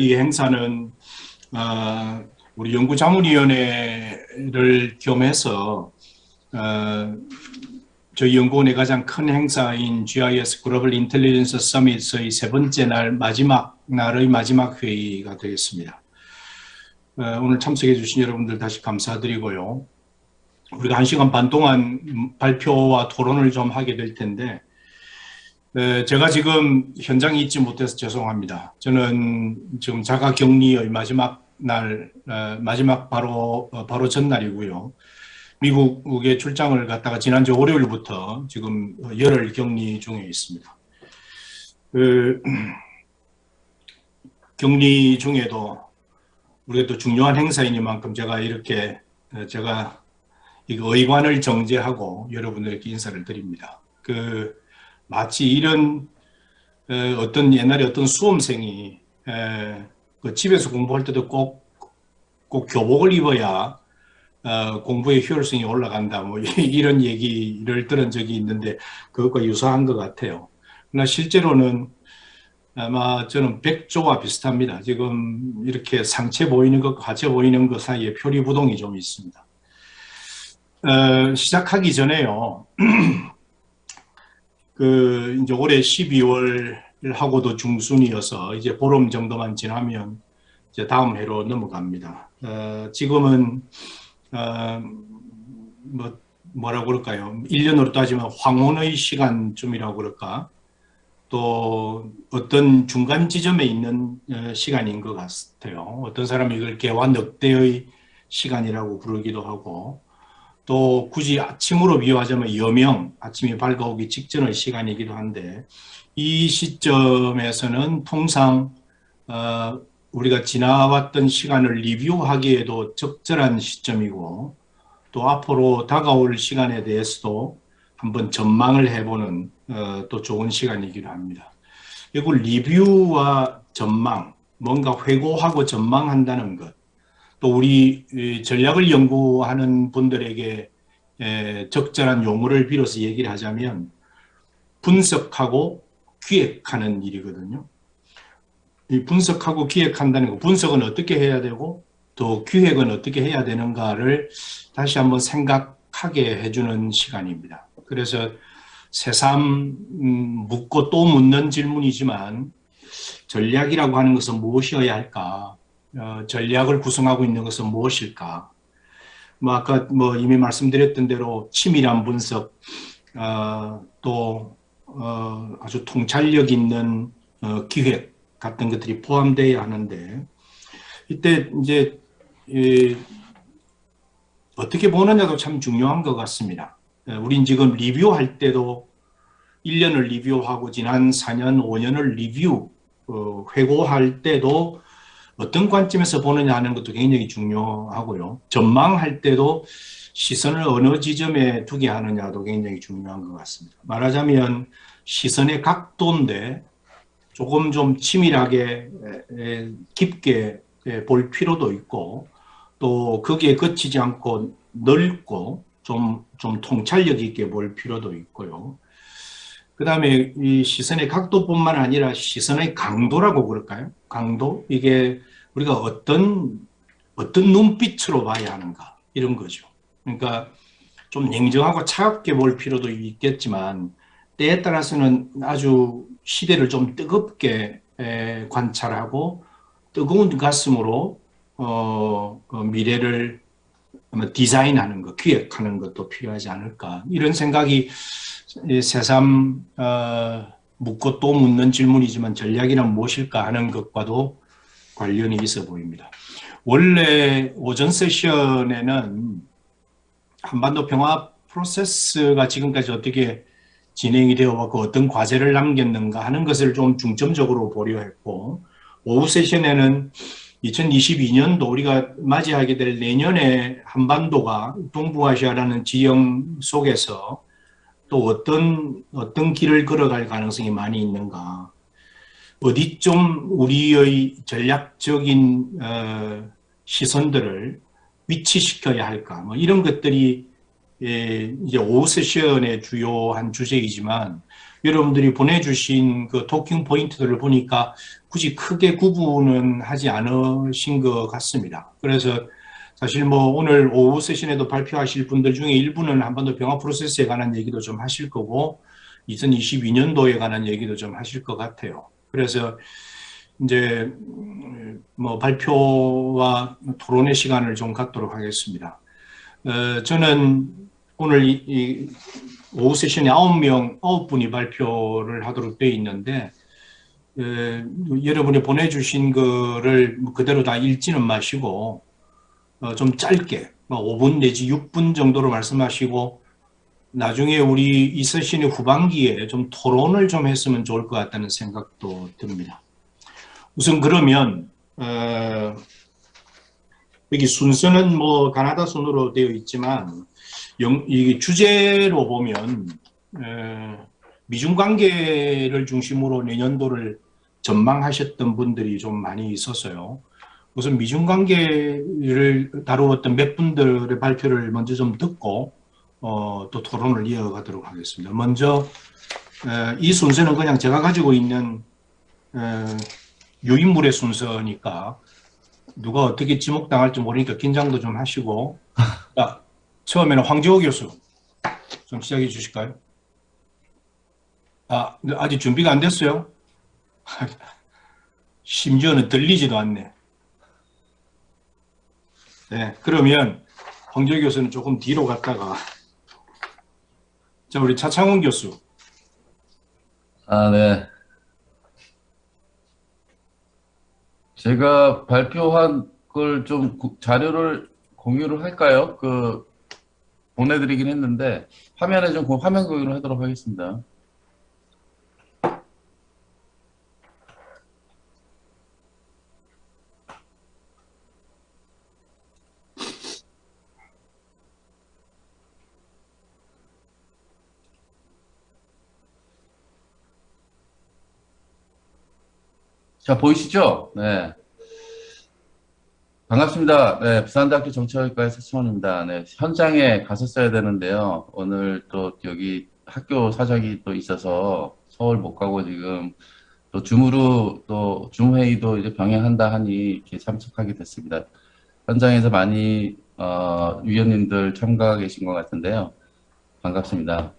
이 행사는 우리 연구자문위원회를 겸해서 저희 연구원의 가장 큰 행사인 GIS 글로벌 인텔리전스 서밋의 세 번째 날 날의 마지막 회의가 되겠습니다. 오늘 참석해 주신 여러분들 다시 감사드리고요. 우리가 1시간 반 동안 발표와 토론을 좀 하게 될 텐데 제가 지금 현장에 있지 못해서 죄송합니다. 저는 지금 자가격리의 마지막 날, 바로 전날이고요. 미국에 출장을 갔다가 지난주 월요일부터 지금 열흘 격리 중에 있습니다. 격리 중에도 우리가 또 중요한 행사이니만큼 제가 이거 의관을 정제하고 여러분들께 인사를 드립니다. 마치 이런 어떤 옛날에 어떤 수험생이 집에서 공부할 때도 꼭 교복을 입어야 공부의 효율성이 올라간다 뭐 이런 얘기를 들은 적이 있는데 그것과 유사한 것 같아요. 그러나 실제로는 아마 저는 백조와 비슷합니다. 지금 이렇게 상체 보이는 것과 하체 보이는 것 사이에 표리부동이 좀 있습니다. 시작하기 전에요. 이제 올해 12월하고도 중순이어서 이제 보름 정도만 지나면 이제 다음 해로 넘어갑니다. 지금은, 뭐라고 그럴까요? 1년으로 따지면 황혼의 시간쯤이라고 그럴까? 또 어떤 중간 지점에 있는 시간인 것 같아요. 어떤 사람이 이걸 개화 늑대의 시간이라고 부르기도 하고, 또 굳이 아침으로 비유하자면 여명, 아침이 밝아오기 직전의 시간이기도 한데 이 시점에서는 통상 우리가 지나왔던 시간을 리뷰하기에도 적절한 시점이고 또 앞으로 다가올 시간에 대해서도 한번 전망을 해보는 또 좋은 시간이기도 합니다. 그리고 리뷰와 전망, 뭔가 회고하고 전망한다는 것, 또 우리 전략을 연구하는 분들에게 적절한 용어를 빌어서 얘기를 하자면 분석하고 기획하는 일이거든요. 이 분석하고 기획한다는 거, 분석은 어떻게 해야 되고 또 기획은 어떻게 해야 되는가를 다시 한번 생각하게 해주는 시간입니다. 그래서 새삼 묻고 또 묻는 질문이지만 전략이라고 하는 것은 무엇이어야 할까? 전략을 구성하고 있는 것은 무엇일까? 아까 이미 말씀드렸던 대로 치밀한 분석, 또 아주 통찰력 있는 기획 같은 것들이 포함되어야 하는데 이때 이제 어떻게 보느냐도 참 중요한 것 같습니다. 우린 지금 리뷰할 때도 1년을 리뷰하고 지난 4년, 5년을 회고할 때도 어떤 관점에서 보느냐 하는 것도 굉장히 중요하고요. 전망할 때도 시선을 어느 지점에 두게 하느냐도 굉장히 중요한 것 같습니다. 말하자면 시선의 각도인데 조금 좀 치밀하게 깊게 볼 필요도 있고 또 거기에 그치지 않고 넓고 좀 통찰력 있게 볼 필요도 있고요. 그 다음에 이 시선의 각도뿐만 아니라 시선의 강도라고 그럴까요? 강도? 이게 우리가 어떤 눈빛으로 봐야 하는가 이런 거죠. 그러니까 좀 냉정하고 차갑게 볼 필요도 있겠지만 때에 따라서는 아주 시대를 좀 뜨겁게 관찰하고 뜨거운 가슴으로 미래를 디자인하는 것, 기획하는 것도 필요하지 않을까 이런 생각이 새삼 묻고 또 묻는 질문이지만 전략이란 무엇일까 하는 것과도 관련이 있어 보입니다. 원래 오전 세션에는 한반도 평화 프로세스가 지금까지 어떻게 진행이 되어 왔고 어떤 과제를 남겼는가 하는 것을 좀 중점적으로 보려 했고 오후 세션에는 2022년도 우리가 맞이하게 될 내년에 한반도가 동북아시아라는 지형 속에서 또 어떤 길을 걸어갈 가능성이 많이 있는가, 어디좀 우리의 전략적인 시선들을 위치시켜야 할까, 이런 것들이 이제 오후 세션의 주요한 주제이지만 여러분들이 보내주신 그 토킹 포인트들을 보니까 굳이 크게 구분은 하지 않으신 것 같습니다. 그래서 사실 뭐 오늘 오후 세션에도 발표하실 분들 중에 일부는 한반도 병합 프로세스에 관한 얘기도 좀 하실 거고 2022년도에 관한 얘기도 좀 하실 것 같아요. 그래서 이제 뭐 발표와 토론의 시간을 좀 갖도록 하겠습니다. 저는 오늘 이 오후 세션에 9분이 발표를 하도록 되어 있는데 여러분이 보내주신 거를 그대로 다 읽지는 마시고 좀 짧게 5분 내지 6분 정도로 말씀하시고 나중에 우리 이 세션의 후반기에 좀 토론을 좀 했으면 좋을 것 같다는 생각도 듭니다. 우선 그러면 여기 순서는 뭐 가나다 순으로 되어 있지만 이 주제로 보면 미중 관계를 중심으로 내년도를 전망하셨던 분들이 좀 많이 있었어요. 우선 미중 관계를 다루었던 몇 분들의 발표를 먼저 좀 듣고 또 토론을 이어가도록 하겠습니다. 먼저 이 순서는 그냥 제가 가지고 있는 유인물의 순서니까 누가 어떻게 지목당할지 모르니까 긴장도 좀 하시고 자, 처음에는 황지호 교수 좀 시작해 주실까요? 아직 준비가 안 됐어요? 심지어는 들리지도 않네. 네, 그러면 황지호 교수는 조금 뒤로 갔다가 자, 우리 차창훈 교수. 네. 제가 발표한 걸 좀 자료를 공유를 할까요? 보내드리긴 했는데, 화면에 좀 화면 공유를 하도록 하겠습니다. 자, 보이시죠? 네. 반갑습니다. 네, 부산대학교 정치학과의 서치원입니다. 네, 현장에 갔었어야 되는데요. 오늘 또 여기 학교 사정이 또 있어서 서울 못 가고 지금 또 줌으로 또 줌 회의도 이제 병행한다 하니 이렇게 참석하게 됐습니다. 현장에서 많이 위원님들 참가하 계신 것 같은데요. 반갑습니다.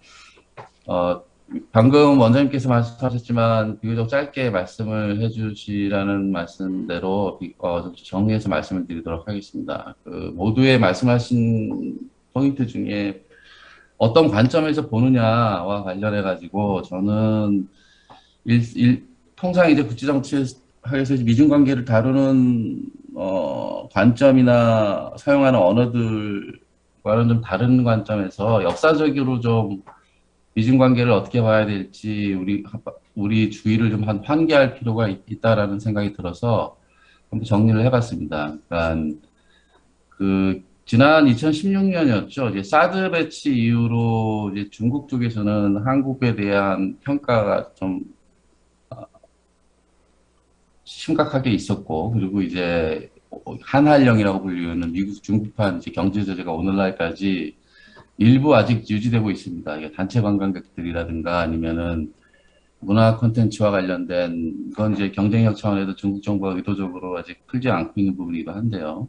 방금 원장님께서 말씀하셨지만 비교적 짧게 말씀을 해주시라는 말씀대로 좀 정리해서 말씀을 드리도록 하겠습니다. 모두의 말씀하신 포인트 중에 어떤 관점에서 보느냐와 관련해 가지고 저는 통상 이제 국제정치에서 미중 관계를 다루는 관점이나 사용하는 언어들과는 좀 다른 관점에서 역사적으로 좀 미중 관계를 어떻게 봐야 될지 우리 주의를 좀 환기할 필요가 있다라는 생각이 들어서 한번 정리를 해봤습니다. 그러니까 지난 2016년이었죠. 이제 사드 배치 이후로 이제 중국 쪽에서는 한국에 대한 평가가 좀 심각하게 있었고, 그리고 이제 한한령이라고 불리는 미국 중국판 이제 경제 제재가 오늘날까지 일부 아직 유지되고 있습니다. 이게 단체 관광객들이라든가 아니면은 문화 콘텐츠와 관련된 그건 이제 경쟁력 차원에서 중국 정부가 의도적으로 아직 풀지 않고 있는 부분이기도 한데요.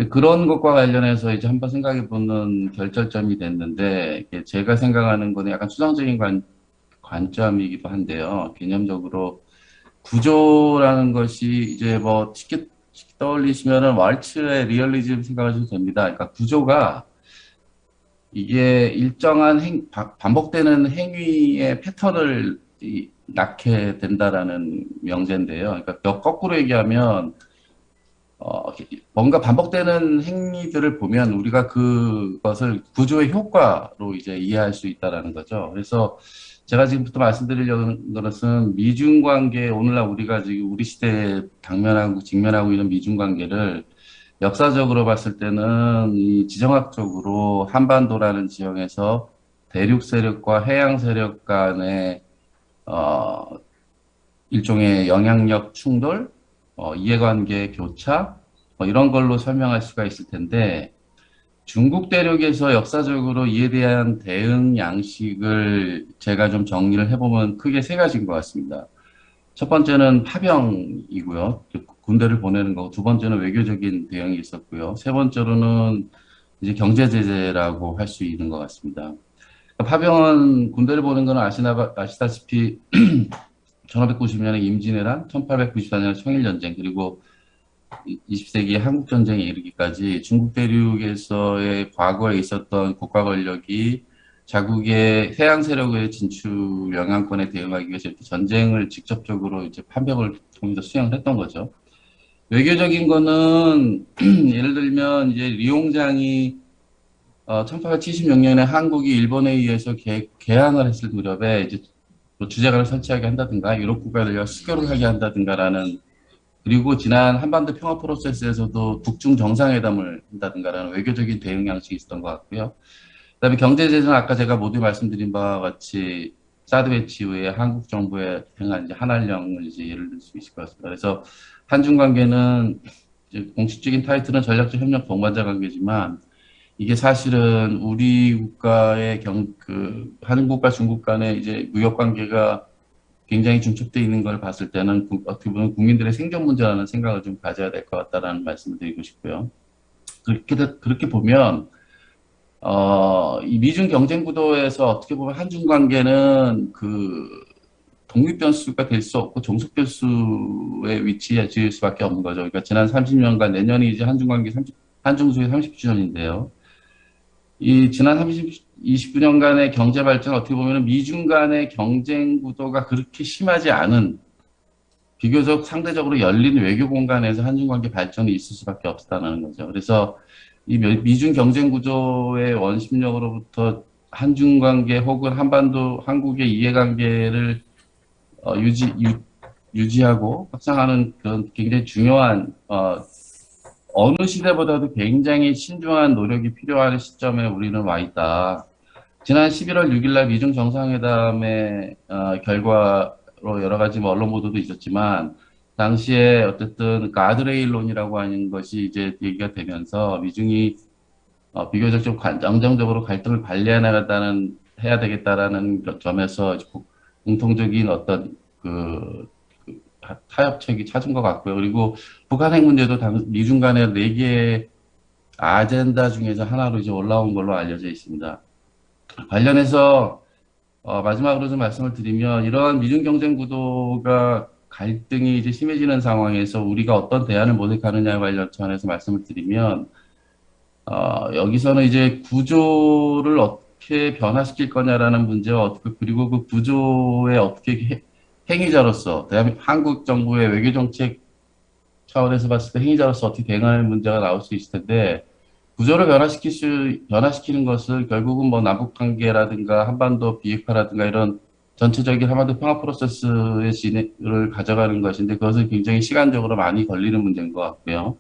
그런 것과 관련해서 이제 한번 생각해 보는 결절점이 됐는데 제가 생각하는 거는 약간 추상적인 관점이기도 한데요. 개념적으로 구조라는 것이 이제 뭐 쉽게 떠올리시면은 왈츠의 리얼리즘 생각하셔도 됩니다. 그러니까 구조가 이게 일정한 반복되는 행위의 패턴을 낳게 된다라는 명제인데요. 그러니까 거꾸로 얘기하면 뭔가 반복되는 행위들을 보면 우리가 그것을 구조의 효과로 이제 이해할 수 있다라는 거죠. 그래서 제가 지금부터 말씀드리려는 것은 미중 관계, 오늘날 우리가 지금 우리 시대에 직면하고 있는 미중 관계를 역사적으로 봤을 때는 이 지정학적으로 한반도라는 지형에서 대륙 세력과 해양 세력 간의 일종의 영향력 충돌, 이해관계 교차 이런 걸로 설명할 수가 있을 텐데 중국 대륙에서 역사적으로 이에 대한 대응 양식을 제가 좀 정리를 해보면 크게 세 가지인 것 같습니다. 첫 번째는 파병이고요. 군대를 보내는 거고, 두 번째는 외교적인 대응이 있었고요. 세 번째로는 이제 경제 제재라고 할 수 있는 것 같습니다. 파병은 군대를 보낸 거는 아시다시피 1590년에 임진왜란, 1894년 청일전쟁, 그리고 20세기 한국전쟁에 이르기까지 중국 대륙에서의 과거에 있었던 국가 권력이 자국의 해양 세력의 진출 영향권에 대응하기 위해서 이렇게 전쟁을 직접적으로 이제 판병을 통해서 수행을 했던 거죠. 외교적인 거는 예를 들면 이제 리용장이 1876년에 한국이 일본에 의해서 개항을 했을 무렵에 이제 뭐 주재관을 설치하게 한다든가 유럽 국가들과 수교를 하게 한다든가라는, 그리고 지난 한반도 평화 프로세스에서도 북중 정상회담을 한다든가라는 외교적인 대응 양식이 있었던 것 같고요. 그다음에 경제 제재는 아까 제가 모두 말씀드린 바와 같이 사드 배치 이후에 한국 정부에 행한 이제 한한령을 이제 예를 들 수 있을 것 같습니다. 그래서 한중 관계는 이제 공식적인 타이틀은 전략적 협력 동반자 관계지만 이게 사실은 우리 국가의 한국과 중국 간의 이제 무역 관계가 굉장히 중첩되어 있는 걸 봤을 때는 어떻게 보면 국민들의 생존 문제라는 생각을 좀 가져야 될 것 같다라는 말씀을 드리고 싶고요. 그렇게 보면, 이 미중 경쟁 구도에서 어떻게 보면 한중 관계는 독립 변수가 될 수 없고 종속 변수에 위치해 질 수밖에 없는 거죠. 그러니까 지난 30년간 내년이 이제 한중수의 30주년인데요. 이 지난 29년간의 경제 발전 어떻게 보면 미중 간의 경쟁 구도가 그렇게 심하지 않은 비교적 상대적으로 열린 외교 공간에서 한중 관계 발전이 있을 수밖에 없다는 거죠. 그래서 이 미중 경쟁 구조의 원심력으로부터 한중 관계 혹은 한반도 한국의 이해관계를 유지하고 확장하는 그런 굉장히 중요한 어느 시대보다도 굉장히 신중한 노력이 필요한 시점에 우리는 와 있다. 지난 11월 6일 날 미중 정상회담의 결과로 여러 가지 뭐 언론 보도도 있었지만 당시에 어쨌든 가드레일론이라고 하는 것이 이제 얘기가 되면서 미중이 비교적 좀 안정적으로 갈등을 해야 되겠다라는 점에서 공통적인 어떤 타협책이 찾은 것 같고요. 그리고 북한 핵 문제도 미중 간의 네 개의 아젠다 중에서 하나로 이제 올라온 걸로 알려져 있습니다. 관련해서 마지막으로 좀 말씀을 드리면 이러한 미중 경쟁 구도가 갈등이 이제 심해지는 상황에서 우리가 어떤 대안을 모색하느냐에 관련해서 말씀을 드리면 여기서는 이제 구조를 어떻게 변화시킬 거냐라는 문제와 그리고 그 구조에 어떻게 행위자로서 한국 정부의 외교 정책 차원에서 봤을 때 행위자로서 어떻게 대응하는 문제가 나올 수 있을 텐데 구조를 변화시키는 것을 결국은 뭐 남북 관계라든가 한반도 비핵화라든가 이런 전체적인 한반도 평화 프로세스의 진행을 가져가는 것인데 그것은 굉장히 시간적으로 많이 걸리는 문제인 것 같고요.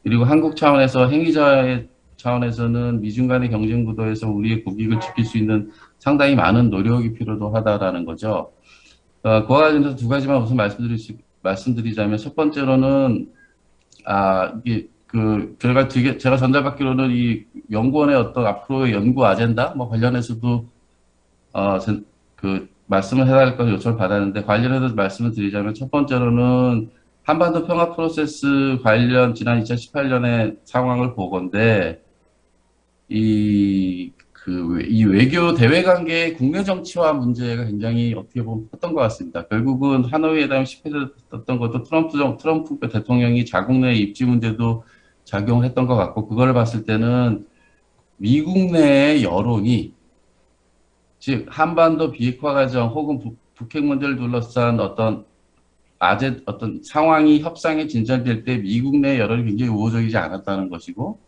그리고 한국 차원에서 행위자의 차원에서는 미중 간의 경쟁 구도에서 우리의 국익을 지킬 수 있는 상당히 많은 노력이 필요도 하다라는 거죠. 그와 관련해서 두 가지만 우선 말씀드리자면 첫 번째로는 이게 제가 전달받기로는 이 연구원의 어떤 앞으로의 연구 아젠다 뭐 관련해서도 말씀을 해달라고 요청을 받았는데 관련해서 말씀을 드리자면 첫 번째로는 한반도 평화 프로세스 관련 지난 2018년의 상황을 보건대 이 외교 대외 관계의 국내 정치화 문제가 굉장히 어떻게 보면 컸던 것 같습니다. 결국은 하노이 회담이 실패했던 것도 트럼프 대통령이 자국 내 입지 문제도 작용했던 것 같고, 그걸 봤을 때는 미국 내의 여론이, 즉, 한반도 비핵화 과정 혹은 북핵 문제를 둘러싼 어떤 상황이 협상에 진전될 때 미국 내 여론이 굉장히 우호적이지 않았다는 것이고,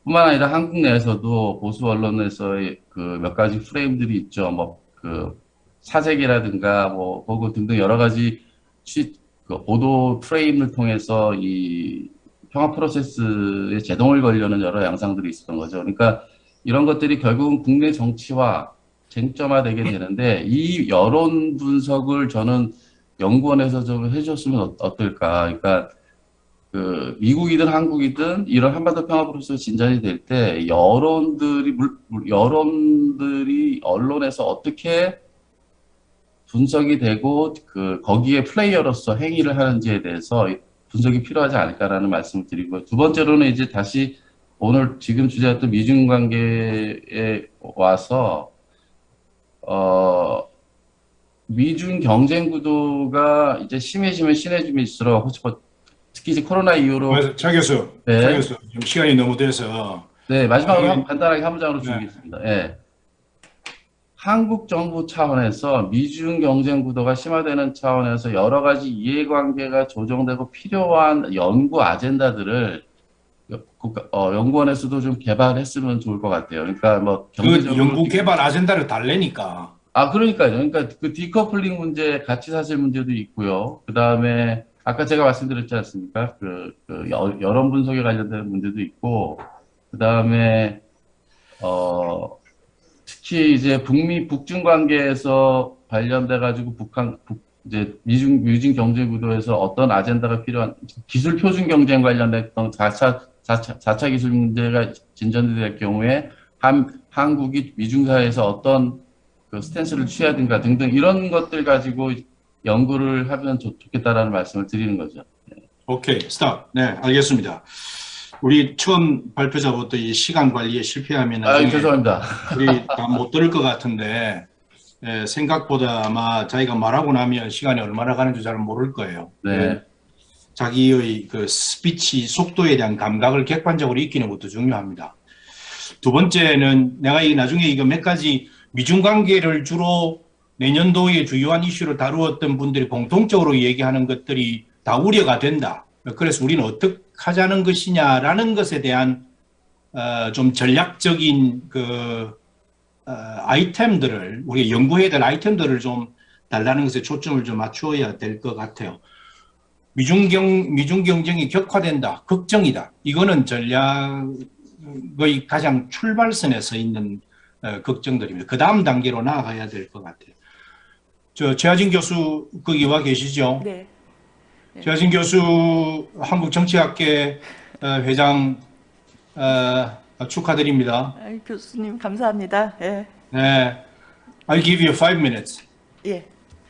뿐만 아니라 한국 내에서도 보수 언론에서의 몇 가지 프레임들이 있죠. 사재기라든가 보고 등등 여러 가지 보도 프레임을 통해서 이 평화 프로세스에 제동을 걸려는 여러 양상들이 있었던 거죠. 그러니까 이런 것들이 결국은 국내 정치화, 쟁점화되게 되는데 이 여론 분석을 저는 연구원에서 좀 해줬으면 어떨까. 그러니까 그 미국이든 한국이든 이런 한반도 평화 프로세스 진전이 될 때 여론들이 언론에서 어떻게 분석이 되고 그 거기에 플레이어로서 행위를 하는지에 대해서 분석이 필요하지 않을까라는 말씀을 드리고, 두 번째로는 이제 다시 오늘 지금 주제였던 미중 관계에 와서 미중 경쟁 구도가 이제 심해지면 심해질수록 혹시 특히 이제 코로나 이후로 차 교수, 네. 차 교수, 지금 시간이 너무 돼서 네, 마지막으로 아니, 간단하게 한 문장으로 네. 줄이겠습니다. 예. 한국 정부 차원에서 미중 경쟁 구도가 심화되는 차원에서 여러 가지 이해관계가 조정되고 필요한 연구 아젠다들을 연구원에서도 좀 개발했으면 좋을 것 같아요. 그러니까 뭐 그 경제적으로 연구 개발 아젠다를 달래니까. 그러니까요. 그러니까 그 디커플링 문제, 가치 사실 문제도 있고요. 그 다음에 아까 제가 말씀드렸지 않습니까? 여론 분석에 관련된 문제도 있고, 그 다음에 특히 이제 북중 관계에서 관련돼 가지고 이제 미중 경제 구도에서 어떤 아젠다가 필요한 기술 표준 경쟁 관련됐던 4차 기술 문제가 진전될 경우에 한국이 미중 사회에서 어떤 그 스탠스를 취해야 된가 등등 이런 것들 가지고 연구를 하면 좋겠다라는 말씀을 드리는 거죠. 오케이, 스탑. 네, 알겠습니다. 우리 처음 발표자부터 이 시간 관리에 실패하면 죄송합니다. 우리 다 못 들을 것 같은데 생각보다 아마 자기가 말하고 나면 시간이 얼마나 가는지 잘 모를 거예요. 네. 자기의 그 스피치 속도에 대한 감각을 객관적으로 익히는 것도 중요합니다. 두 번째는 내가 나중에 이거 몇 가지 미중 관계를 주로 내년도에 주요한 이슈로 다루었던 분들이 공통적으로 얘기하는 것들이 다 우려가 된다. 그래서 우리는 어떻게 하자는 것이냐라는 것에 대한 좀 전략적인 아이템들을 우리가 연구해야 될 아이템들을 좀 달라는 것에 초점을 좀 맞추어야 될 것 같아요. 미중 경쟁이 격화된다, 걱정이다. 이거는 전략의 가장 출발선에 서 있는 걱정들입니다. 그 다음 단계로 나아가야 될 것 같아요. 최하진 교수 거기 와 계시죠? 네. 최하진 교수 한국정치학회 회장 축하드립니다. 교수님 감사합니다. 예. 네, I'll give you 5 minutes. 예.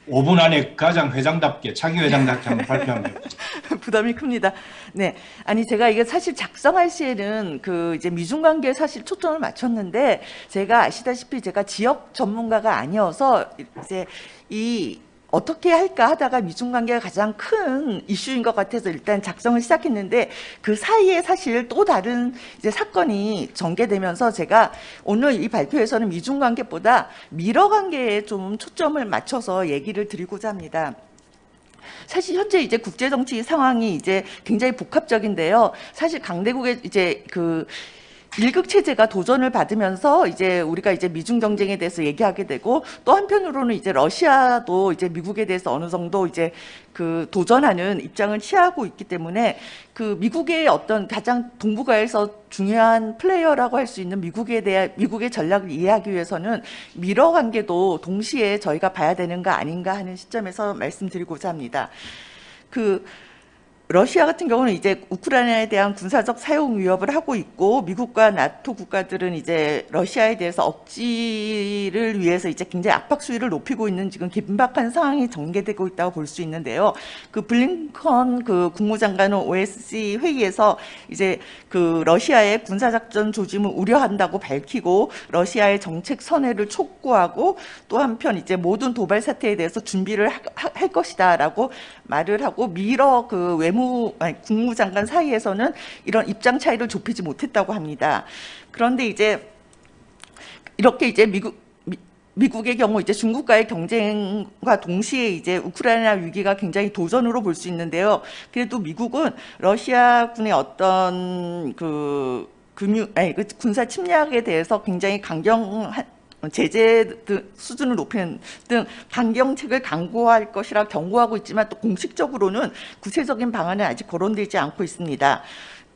5분 안에 가장 회장답게, 차기 회장답게 한번 발표하면 됩니다. 부담이 큽니다. 네. 아니, 제가 이게 사실 작성할 시에는 이제 미중 관계에 사실 초점을 맞췄는데, 제가 아시다시피 제가 지역 전문가가 아니어서 이제 어떻게 할까 하다가 미중 관계가 가장 큰 이슈인 것 같아서 일단 작성을 시작했는데, 그 사이에 사실 또 다른 이제 사건이 전개되면서 제가 오늘 이 발표에서는 미중 관계보다 미러 관계에 좀 초점을 맞춰서 얘기를 드리고자 합니다. 사실 현재 이제 국제 정치 상황이 이제 굉장히 복합적인데요. 사실 강대국의 이제 일극 체제가 도전을 받으면서 이제 우리가 이제 미중 경쟁에 대해서 얘기하게 되고, 또 한편으로는 이제 러시아도 이제 미국에 대해서 어느 정도 이제 도전하는 입장을 취하고 있기 때문에 미국의 어떤 가장 동북아에서 중요한 플레이어라고 할 수 있는 미국의 전략을 이해하기 위해서는 미러 관계도 동시에 저희가 봐야 되는 거 아닌가 하는 시점에서 말씀드리고자 합니다. 러시아 같은 경우는 이제 우크라이나에 대한 군사적 사용 위협을 하고 있고, 미국과 나토 국가들은 이제 러시아에 대해서 억지를 위해서 이제 굉장히 압박 수위를 높이고 있는 지금 긴박한 상황이 전개되고 있다고 볼 수 있는데요. 블링컨 국무장관은 OSCE 회의에서 이제 러시아의 군사작전 조짐을 우려한다고 밝히고, 러시아의 정책 선회를 촉구하고, 또 한편 이제 모든 도발 사태에 대해서 준비를 할 것이다라고 말을 하고, 미러 국무장관 사이에서는 이런 입장 차이를 좁히지 못했다고 합니다. 그런데 이제 이렇게 이제 미국의 경우 이제 중국과의 경쟁과 동시에 이제 우크라이나 위기가 굉장히 도전으로 볼 수 있는데요. 그래도 미국은 러시아군의 어떤 군사 침략에 대해서 굉장히 제재 수준을 높이는 등 강경책을 강구할 것이라 경고하고 있지만, 또 공식적으로는 구체적인 방안은 아직 거론되지 않고 있습니다.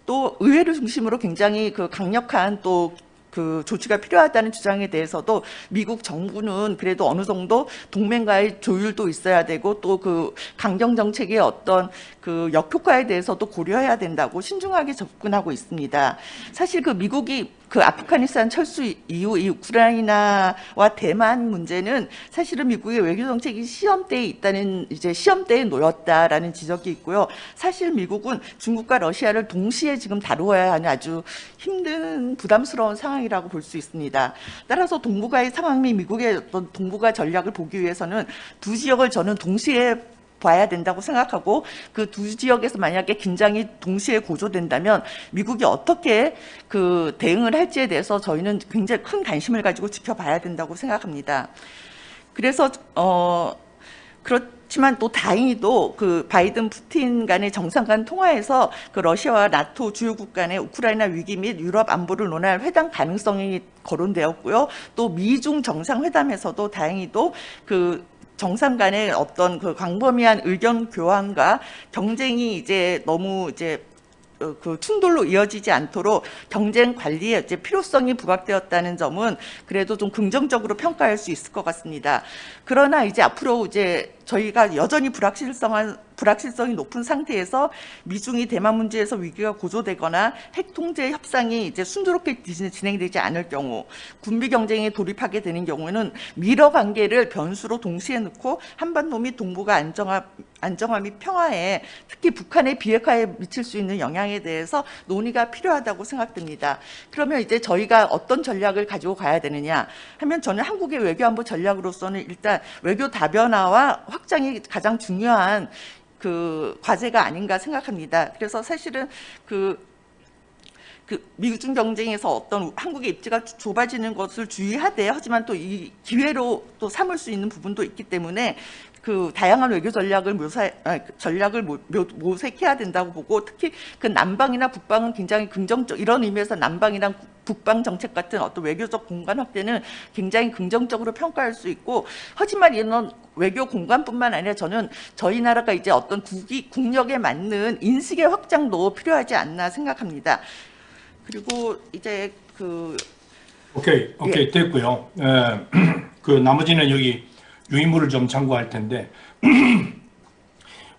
또 의회를 중심으로 굉장히 강력한 또 그 조치가 필요하다는 주장에 대해서도 미국 정부는 그래도 어느 정도 동맹과의 조율도 있어야 되고 또 그 강경 정책의 어떤 그 역효과에 대해서도 고려해야 된다고 신중하게 접근하고 있습니다. 사실 그 미국이 그 아프가니스탄 철수 이후 이 우크라이나와 대만 문제는 사실은 미국의 외교 정책이 시험대에 있다는 이제 시험대에 놓였다라는 지적이 있고요. 사실 미국은 중국과 러시아를 동시에 지금 다루어야 하는 아주 힘든 부담스러운 상황이라고 볼 수 있습니다. 따라서 동북아의 상황 및 미국의 어떤 동북아 전략을 보기 위해서는 두 지역을 저는 동시에 봐야 된다고 생각하고 그 두 지역에서 만약에 긴장이 동시에 고조된다면 미국이 어떻게 그 대응을 할지에 대해서 저희는 굉장히 큰 관심을 가지고 지켜봐야 된다고 생각합니다. 그래서 그렇지만 또 다행히도 그 바이든 푸틴 간의 정상 간 통화에서 그 러시아와 나토 주요국 간의 우크라이나 위기 및 유럽 안보를 논할 회담 가능성이 거론되었고요. 또 미중 정상회담에서도 다행히도 그 정상 간의 어떤 그 광범위한 의견 교환과 경쟁이 이제 너무 이제 그 충돌로 이어지지 않도록 경쟁 관리에 이제 필요성이 부각되었다는 점은 그래도 좀 긍정적으로 평가할 수 있을 것 같습니다. 그러나 이제 앞으로 이제 저희가 여전히 불확실성이 높은 상태에서 미중이 대만 문제에서 위기가 고조되거나 핵 통제 협상이 이제 순조롭게 진행되지 않을 경우 군비 경쟁에 돌입하게 되는 경우에는 미러 관계를 변수로 동시에 넣고 한반도 및 동북아 안정화 및 평화에 특히 북한의 비핵화에 미칠 수 있는 영향에 대해서 논의가 필요하다고 생각됩니다. 그러면 이제 저희가 어떤 전략을 가지고 가야 되느냐 하면 저는 한국의 외교안보 전략으로서는 일단 외교 다변화와 확장이 가장 중요한 그 과제가 아닌가 생각합니다. 그래서 사실은 그 미중 경쟁에서 어떤 한국의 입지가 좁아지는 것을 주의하되 하지만 또 이 기회로 또 삼을 수 있는 부분도 있기 때문에 그 다양한 외교 전략을 모색해야 된다고 보고 특히 그 남방이나 북방은 굉장히 긍정적 이런 의미에서 남방이나 북방 정책 같은 어떤 외교적 공간 확대는 굉장히 긍정적으로 평가할 수 있고 하지만 이런 외교 공간뿐만 아니라 저는 저희 나라가 이제 어떤 국력에 맞는 인식의 확장도 필요하지 않나 생각합니다. 그리고 이제 그 오케이, 예. 됐고요. 그 나머지는 여기 유인물을 좀 참고할 텐데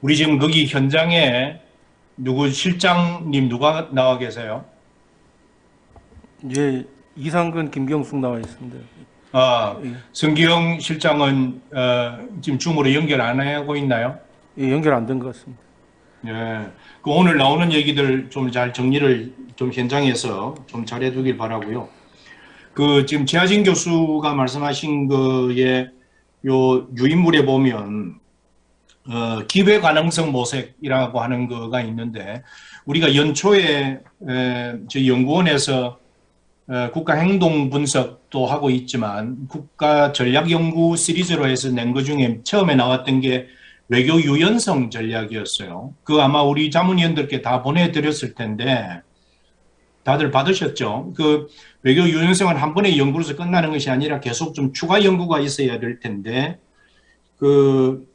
우리 지금 거기 현장에 누구 실장님 누가 나와 계세요? 예, 이상근, 김경숙 나와 있습니다. 예, 성기영 실장은 지금 줌으로 연결 안 하고 있나요? 예, 연결 안 된 것 같습니다. 예, 그 오늘 나오는 얘기들 좀 잘 정리를 좀 현장에서 좀 잘해두길 바라고요. 그 지금 지하진 교수가 말씀하신 거에 요 유인물에 보면 기회 가능성 모색이라고 하는 거가 있는데 우리가 연초에 저희 연구원에서 국가 행동 분석도 하고 있지만 국가 전략 연구 시리즈로 해서 낸 것 중에 처음에 나왔던 게 외교 유연성 전략이었어요. 그 아마 우리 자문위원들께 다 보내드렸을 텐데 다들 받으셨죠? 그 외교 유연성은 한 번에 연구로서 끝나는 것이 아니라 계속 좀 추가 연구가 있어야 될 텐데 그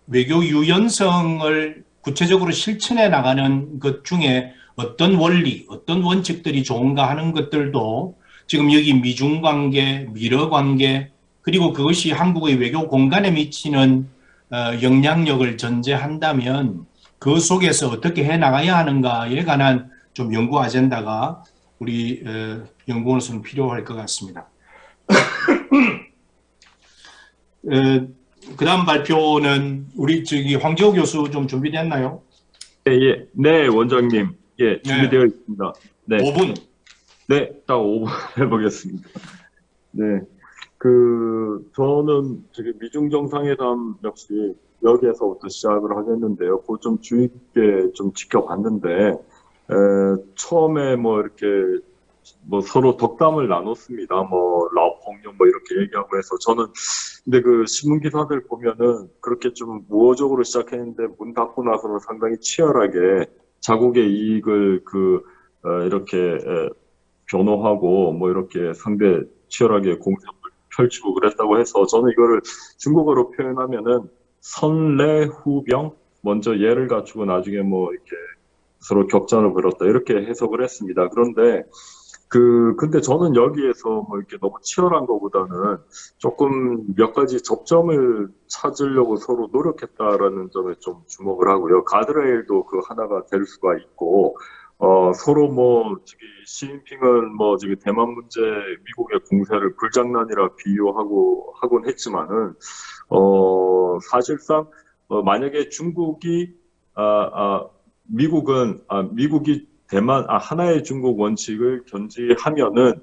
외교 유연성을 구체적으로 실천해 나가는 것 중에 어떤 원리, 어떤 원칙들이 좋은가 하는 것들도 지금 여기 미중 관계, 미러 관계 그리고 그것이 한국의 외교 공간에 미치는 영향력을 전제한다면 그 속에서 어떻게 해 나가야 하는가에 관한 좀 연구 아젠다가 우리 연구원으로서는 필요할 것 같습니다. 그 다음 발표는 우리 저기 황재호 교수 좀 준비됐나요? 예, 네, 원장님. 예, 준비되어 있습니다. 네. 5분. 네, 딱 5분 해보겠습니다. 네. 저는 저기 미중 정상회담 역시 여기에서부터 시작을 하겠는데요. 그거 좀 주의 깊게 좀 지켜봤는데, 처음에 뭐 이렇게 뭐 서로 덕담을 나눴습니다. 뭐 라오폭룡 뭐 이렇게 얘기하고 해서 저는 근데 그 신문 기사들 보면은 그렇게 좀 우호적으로 시작했는데 문 닫고 나서는 상당히 치열하게 자국의 이익을 이렇게 변호하고 뭐 이렇게 상대 치열하게 공세를 펼치고 그랬다고 해서 저는 이거를 중국어로 표현하면은 선례후병 먼저 예를 갖추고 나중에 뭐 이렇게 서로 격전을 벌였다 이렇게 해석을 했습니다. 그런데 근데 저는 여기에서 뭐 이렇게 너무 치열한 것보다는 조금 몇 가지 접점을 찾으려고 서로 노력했다라는 점에 좀 주목을 하고요. 가드레일도 그 하나가 될 수가 있고, 서로 뭐, 시진핑은 뭐, 대만 문제 미국의 공세를 불장난이라 하곤 했지만은, 사실상, 만약에 미국이 하나의 중국 원칙을 견지하면은,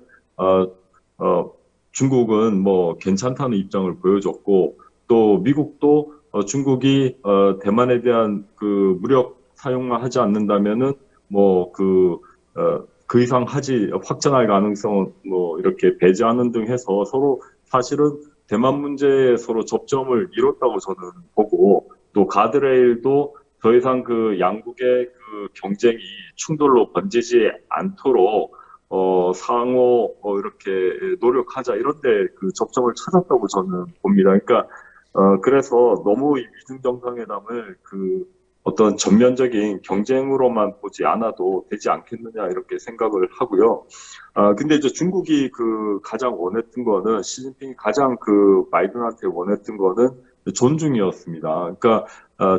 중국은 뭐 괜찮다는 입장을 보여줬고, 또 미국도 중국이 대만에 대한 그 무력 사용만 하지 않는다면은 뭐 그 이상 확전할 가능성은 뭐 이렇게 배제하는 등 해서 서로 사실은 대만 문제에 서로 접점을 이뤘다고 저는 보고, 또 가드레일도 더 이상 그 양국의 그 경쟁이 충돌로 번지지 않도록 상호 이렇게 노력하자 이런데 그 접점을 찾았다고 저는 봅니다. 그러니까 그래서 너무 이 미중 정상회담을 그 어떤 전면적인 경쟁으로만 보지 않아도 되지 않겠느냐 이렇게 생각을 하고요. 근데 이제 중국이 그 가장 원했던 거는 시진핑이 가장 그 바이든한테 원했던 거는 존중이었습니다. 그러니까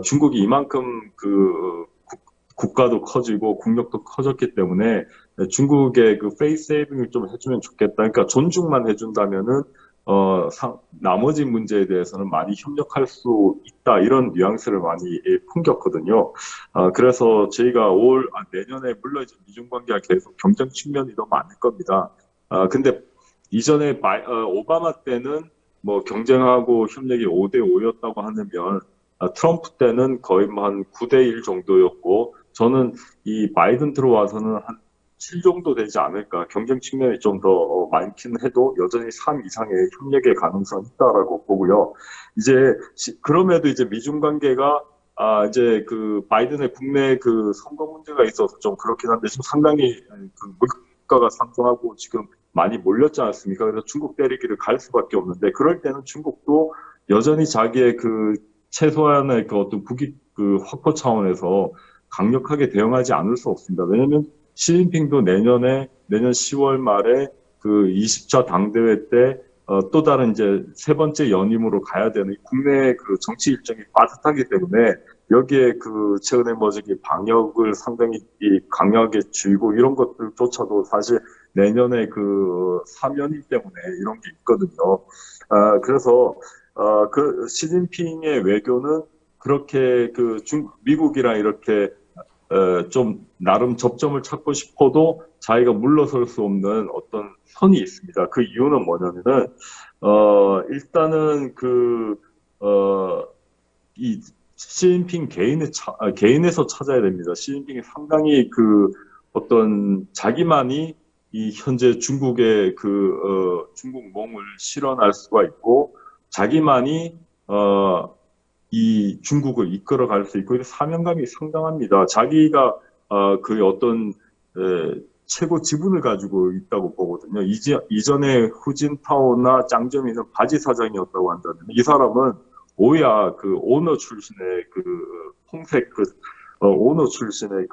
중국이 이만큼 그 국가도 커지고 국력도 커졌기 때문에 중국의 그 페이스 세이빙을 좀 해주면 좋겠다. 그러니까 존중만 해준다면은 나머지 문제에 대해서는 많이 협력할 수 있다. 이런 뉘앙스를 많이 풍겼거든요. 그래서 저희가 내년에 물론 이제 미중 관계가 계속 경쟁 측면이 더 많을 겁니다. 근데 이전에 오바마 때는 뭐 경쟁하고 협력이 5대5였다고 하면 트럼프 때는 거의 한 9대1 정도였고, 저는 이 바이든 들어와서는 한 7 정도 되지 않을까. 경쟁 측면이 좀 더 많긴 해도 여전히 3 이상의 협력의 가능성이 있다라고 보고요. 이제 그럼에도 이제 미중 관계가 이제 그 바이든의 국내 그 선거 문제가 있어서 좀 그렇긴 한데 지금 상당히 그 물가가 상승하고 지금 많이 몰렸지 않습니까? 그래서 중국 때리기를 갈 수밖에 없는데, 그럴 때는 중국도 여전히 자기의 그 최소한의 그 어떤 국익 그 확보 차원에서 강력하게 대응하지 않을 수 없습니다. 왜냐하면 시진핑도 내년 10월 말에 그 20차 당대회 때 또 다른 이제 세 번째 연임으로 가야 되는 국내 그 정치 일정이 빠듯하기 때문에 여기에 그 최근에 뭐 방역을 상당히 강하게 쥐고 이런 것들조차도 사실 내년에 그 사면일 때문에 이런 게 있거든요. 그래서 그 시진핑의 외교는 그렇게 그 미국이랑 이렇게 좀 나름 접점을 찾고 싶어도 자기가 물러설 수 없는 어떤 선이 있습니다. 그 이유는 뭐냐면은 일단은 이 시진핑 개인에서 찾아야 됩니다. 시진핑이 상당히 그 어떤 자기만이 이 현재 중국의 중국몽을 실현할 수가 있고, 자기만이 이 중국을 이끌어갈 수 있고, 사명감이 상당합니다. 자기가 그 어떤 최고 지분을 가지고 있다고 보거든요. 이전에 후진타오나 짱저미는 바지 사장이었다고 한다면, 이 사람은 오야 그 오너 출신의 그 홍색 오너 출신의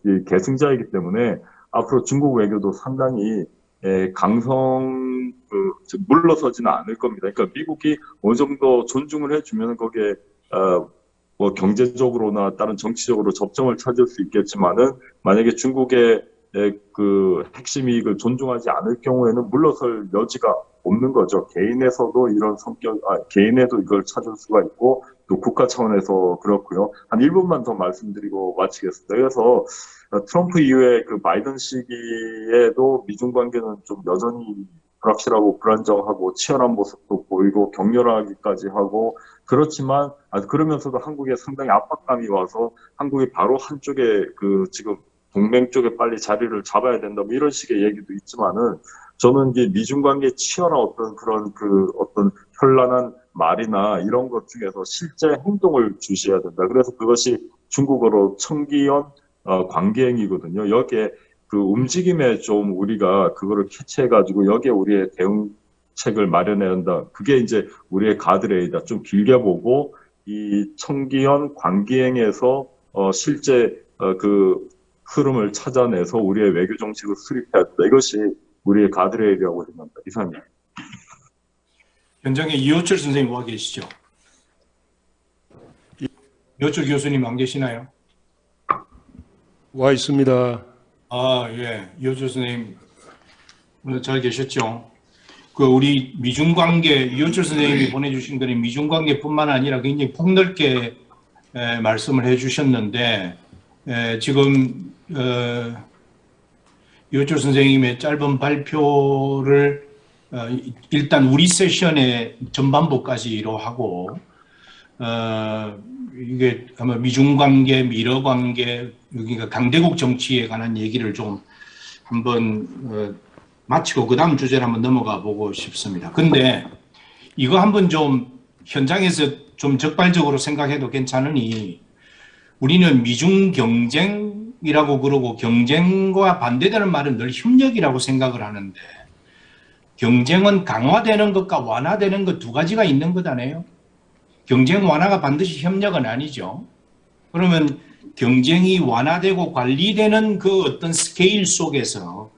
이 계승자이기 때문에 앞으로 중국 외교도 상당히 물러서지는 않을 겁니다. 그러니까 미국이 어느 정도 존중을 해주면 거기에 뭐 경제적으로나 다른 정치적으로 접점을 찾을 수 있겠지만은, 만약에 중국의 그 핵심 이익을 존중하지 않을 경우에는 물러설 여지가 없는 거죠. 개인에서도 이런 개인에도 이걸 찾을 수가 있고, 또 국가 차원에서 그렇고요. 한 1분만 더 말씀드리고 마치겠습니다. 그래서 트럼프 이후에 그 바이든 시기에도 미중 관계는 좀 여전히 불확실하고 불안정하고 치열한 모습도 보이고 격렬하기까지 하고, 그렇지만 그러면서도 한국에 상당히 압박감이 와서 한국이 바로 한쪽에 지금 동맹 쪽에 빨리 자리를 잡아야 된다, 뭐 이런 식의 얘기도 있지만은, 저는 이제 미중 관계 치열한 어떤 현란한 말이나 이런 것 중에서 실제 행동을 주시해야 된다. 그래서 그것이 중국어로 청기연 관계행위거든요. 여기에 그 움직임에 좀 우리가 그거를 캐치해가지고 여기에 우리의 대응책을 마련해야 한다. 그게 이제 우리의 가드레일이다. 좀 길게 보고 이 청기연 관계행에서 실제 흐름을 찾아내서 우리의 외교 정책을 수립해야 된다. 이것이 우리의 가드레일이라고 생각합니다. 이상입니다. 현장에 이호철 선생님 와 계시죠? 이호철 교수님 안 계시나요? 와 있습니다. 아, 예. 이호철 선생님 오늘 잘 계셨죠? 그 우리 미중 관계 이호철 선생님이 보내주신 거는 미중 관계뿐만 아니라 굉장히 폭넓게 말씀을 해주셨는데 지금 이호철 선생님의 짧은 발표를 일단 우리 세션의 전반부까지로 하고 이게 아마 미중 관계, 미러 관계, 여기가 강대국 정치에 관한 얘기를 좀 한번 마치고 그 다음 주제를 한번 넘어가 보고 싶습니다. 근데 이거 한번 좀 현장에서 좀 적발적으로 생각해도 괜찮으니 우리는 미중 경쟁이라고 그러고 경쟁과 반대되는 말은 늘 협력이라고 생각을 하는데 경쟁은 강화되는 것과 완화되는 것 두 가지가 있는 것 아니에요? 경쟁 완화가 반드시 협력은 아니죠. 그러면 경쟁이 완화되고 관리되는 그 어떤 스케일 속에서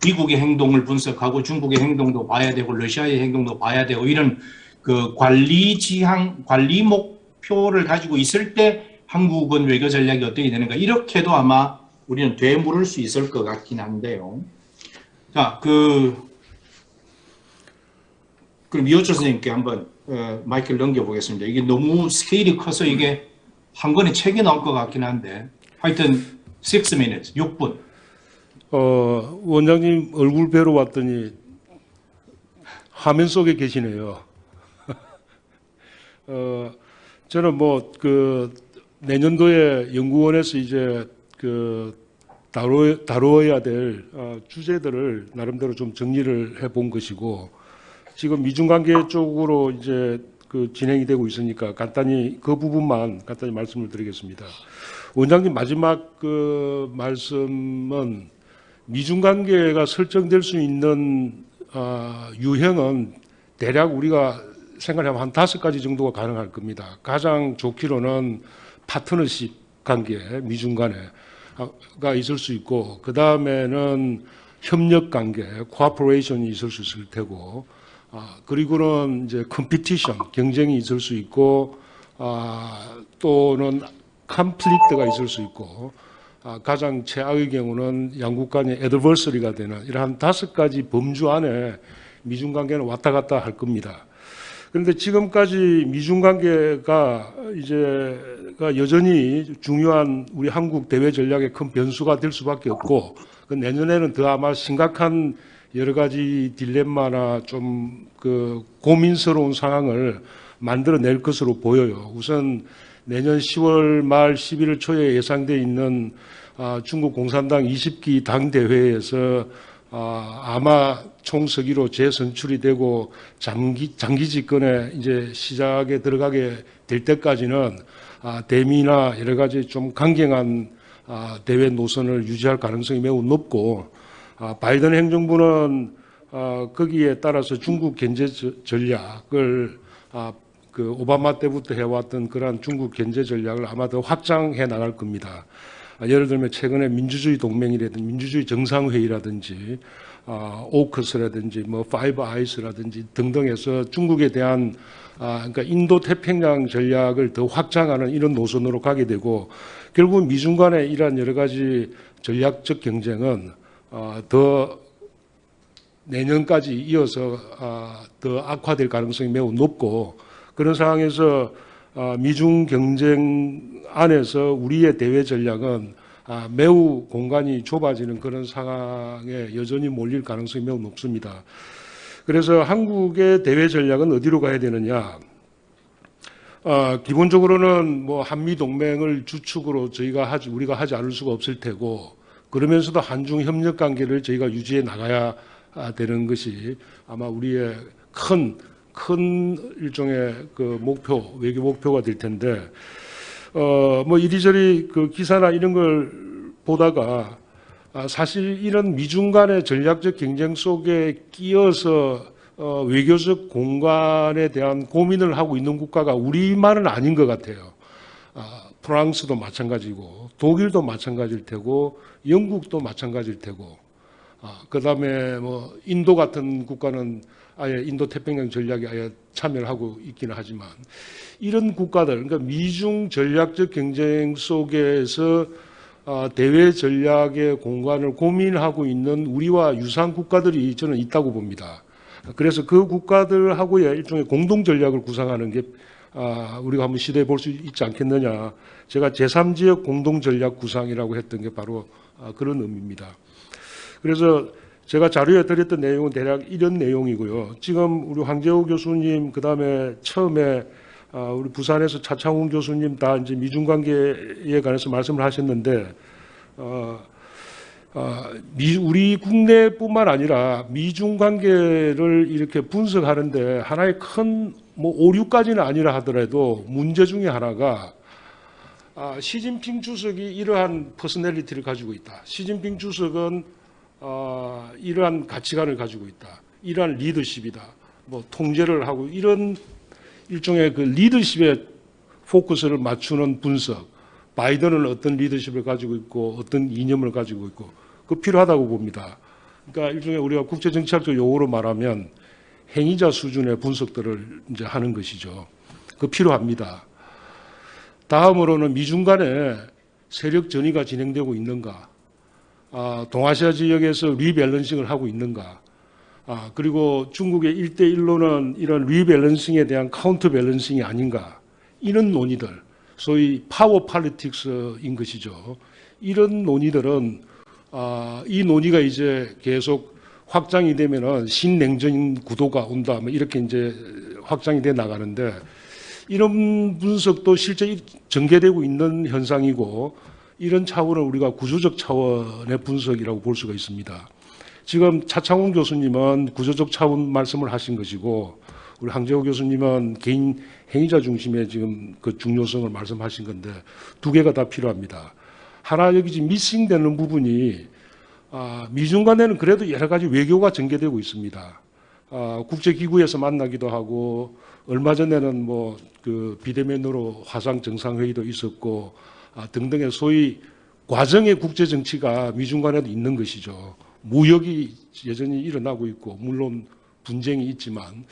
미국의 행동을 분석하고 중국의 행동도 봐야 되고 러시아의 행동도 봐야 되고 이런 그 관리 지향, 관리 목표를 가지고 있을 때 한국은 외교 전략이 어떻게 되는가 이렇게도 아마 우리는 되물을 수 있을 것 같긴 한데요. 자, 그럼 이호철 선생님께 한번 마이크를 넘겨보겠습니다. 이게 너무 스케일이 커서 이게 한 권의 책이 나올 것 같긴 한데 하여튼 6 minutes, 6분. 원장님 얼굴 뵈러 왔더니 화면 속에 계시네요. 저는 뭐 내년도에 연구원에서 이제 다루어야 될 주제들을 나름대로 좀 정리를 해본 것이고 지금 미중 관계 쪽으로 이제 진행이 되고 있으니까 간단히 그 부분만 간단히 말씀을 드리겠습니다. 원장님 마지막 말씀은 미중 관계가 설정될 수 있는 유형은 대략 우리가 생각하면 한 5가지 정도가 가능할 겁니다. 가장 좋기로는 파트너십 관계, 미중 간에가 있을 수 있고, 그 다음에는 협력 관계, 코퍼레이션이 있을 수 있을 테고, 그리고는 이제 컴피티션, 경쟁이 있을 수 있고, 또는 컨플릭트가 있을 수 있고, 가장 최악의 경우는 양국 간의 애드버서리가 되는 이러한 5가지 범주 안에 미중 관계는 왔다 갔다 할 겁니다. 그런데 지금까지 미중 관계가 여전히 중요한 우리 한국 대외 전략의 큰 변수가 될 수밖에 없고, 내년에는 더 아마 심각한 여러 가지 딜레마나 좀 고민스러운 상황을 만들어낼 것으로 보여요. 우선 내년 10월 말 11월 초에 예상돼 있는 중국 공산당 20기 당대회에서 아마 총서기로 재선출이 되고 장기 집권에 이제 시작에 들어가게 될 때까지는 대미나 여러 가지 좀 강경한 대외 노선을 유지할 가능성이 매우 높고 바이든 행정부는 거기에 따라서 중국 견제 전략을 오바마 때부터 해왔던 그러한 중국 견제 전략을 아마 더 확장해 나갈 겁니다. 예를 들면 최근에 민주주의 동맹이라든지 민주주의 정상회의라든지 오커스라든지 파이브 아이스라든지 등등해서 중국에 대한 그러니까 인도 태평양 전략을 더 확장하는 이런 노선으로 가게 되고 결국 미중 간의 이러한 여러 가지 전략적 경쟁은 더 내년까지 이어서 더 악화될 가능성이 매우 높고 그런 상황에서 미중 경쟁 안에서 우리의 대외 전략은 매우 공간이 좁아지는 그런 상황에 여전히 몰릴 가능성이 매우 높습니다. 그래서 한국의 대외 전략은 어디로 가야 되느냐? 기본적으로는 한미 동맹을 주축으로 우리가 하지 않을 수가 없을 테고 그러면서도 한중 협력 관계를 저희가 유지해 나가야 되는 것이 아마 우리의 큰 일종의 외교 목표가 될 텐데, 이리저리 기사나 이런 걸 보다가, 사실 이런 미중 간의 전략적 경쟁 속에 끼어서, 외교적 공간에 대한 고민을 하고 있는 국가가 우리만은 아닌 것 같아요. 프랑스도 마찬가지고 독일도 마찬가지일 테고 영국도 마찬가지일 테고 그다음에 뭐 인도 같은 국가는 아예 인도 태평양 전략에 아예 참여를 하고 있기는 하지만 이런 국가들 그러니까 미중 전략적 경쟁 속에서 대외 전략의 공간을 고민하고 있는 우리와 유사한 국가들이 저는 있다고 봅니다. 그래서 그 국가들하고의 일종의 공동 전략을 구상하는 게 우리가 한번 시도해 볼 수 있지 않겠느냐. 제가 제3지역 공동 전략 구상이라고 했던 게 바로 그런 의미입니다. 그래서 제가 자료에 드렸던 내용은 대략 이런 내용이고요. 지금 우리 황재우 교수님 그다음에 처음에 우리 부산에서 차창훈 교수님 다 이제 미중 관계에 관해서 말씀을 하셨는데 우리 국내뿐만 아니라 미중 관계를 이렇게 분석하는데 하나의 큰 뭐 오류까지는 아니라 하더라도 문제 중에 하나가 시진핑 주석이 이러한 퍼스널리티를 가지고 있다. 시진핑 주석은 이러한 가치관을 가지고 있다. 이러한 리더십이다. 뭐 통제를 하고 이런 일종의 그 리더십에 포커스를 맞추는 분석. 바이든은 어떤 리더십을 가지고 있고 어떤 이념을 가지고 있고 그 필요하다고 봅니다. 그러니까 일종의 우리가 국제정치학적 용어로 말하면 행위자 수준의 분석들을 이제 하는 것이죠. 그 필요합니다. 다음으로는 미중 간에 세력 전이가 진행되고 있는가? 동아시아 지역에서 리밸런싱을 하고 있는가? 그리고 중국의 1대1로는 이런 리밸런싱에 대한 카운터 밸런싱이 아닌가? 이런 논의들, 소위 파워 팔리틱스인 것이죠. 이런 논의들은 이 논의가 이제 계속 확장이 되면은 신냉전 구도가 온다, 뭐 이렇게 이제 확장이 돼 나가는데 이런 분석도 실제 전개되고 있는 현상이고 이런 차원을 우리가 구조적 차원의 분석이라고 볼 수가 있습니다. 지금 차창훈 교수님은 구조적 차원 말씀을 하신 것이고 우리 황재우 교수님은 개인 행위자 중심의 지금 그 중요성을 말씀하신 건데 두 개가 다 필요합니다. 하나 여기 지금 미싱되는 부분이 미중 간에는 그래도 여러 가지 외교가 전개되고 있습니다. 국제기구에서 만나기도 하고 얼마 전에는 뭐 그 비대면으로 화상 정상회의도 있었고 등등의 소위 과정의 국제 정치가 미중 간에도 있는 것이죠. 무역이 여전히 일어나고 있고 물론 분쟁이 있지만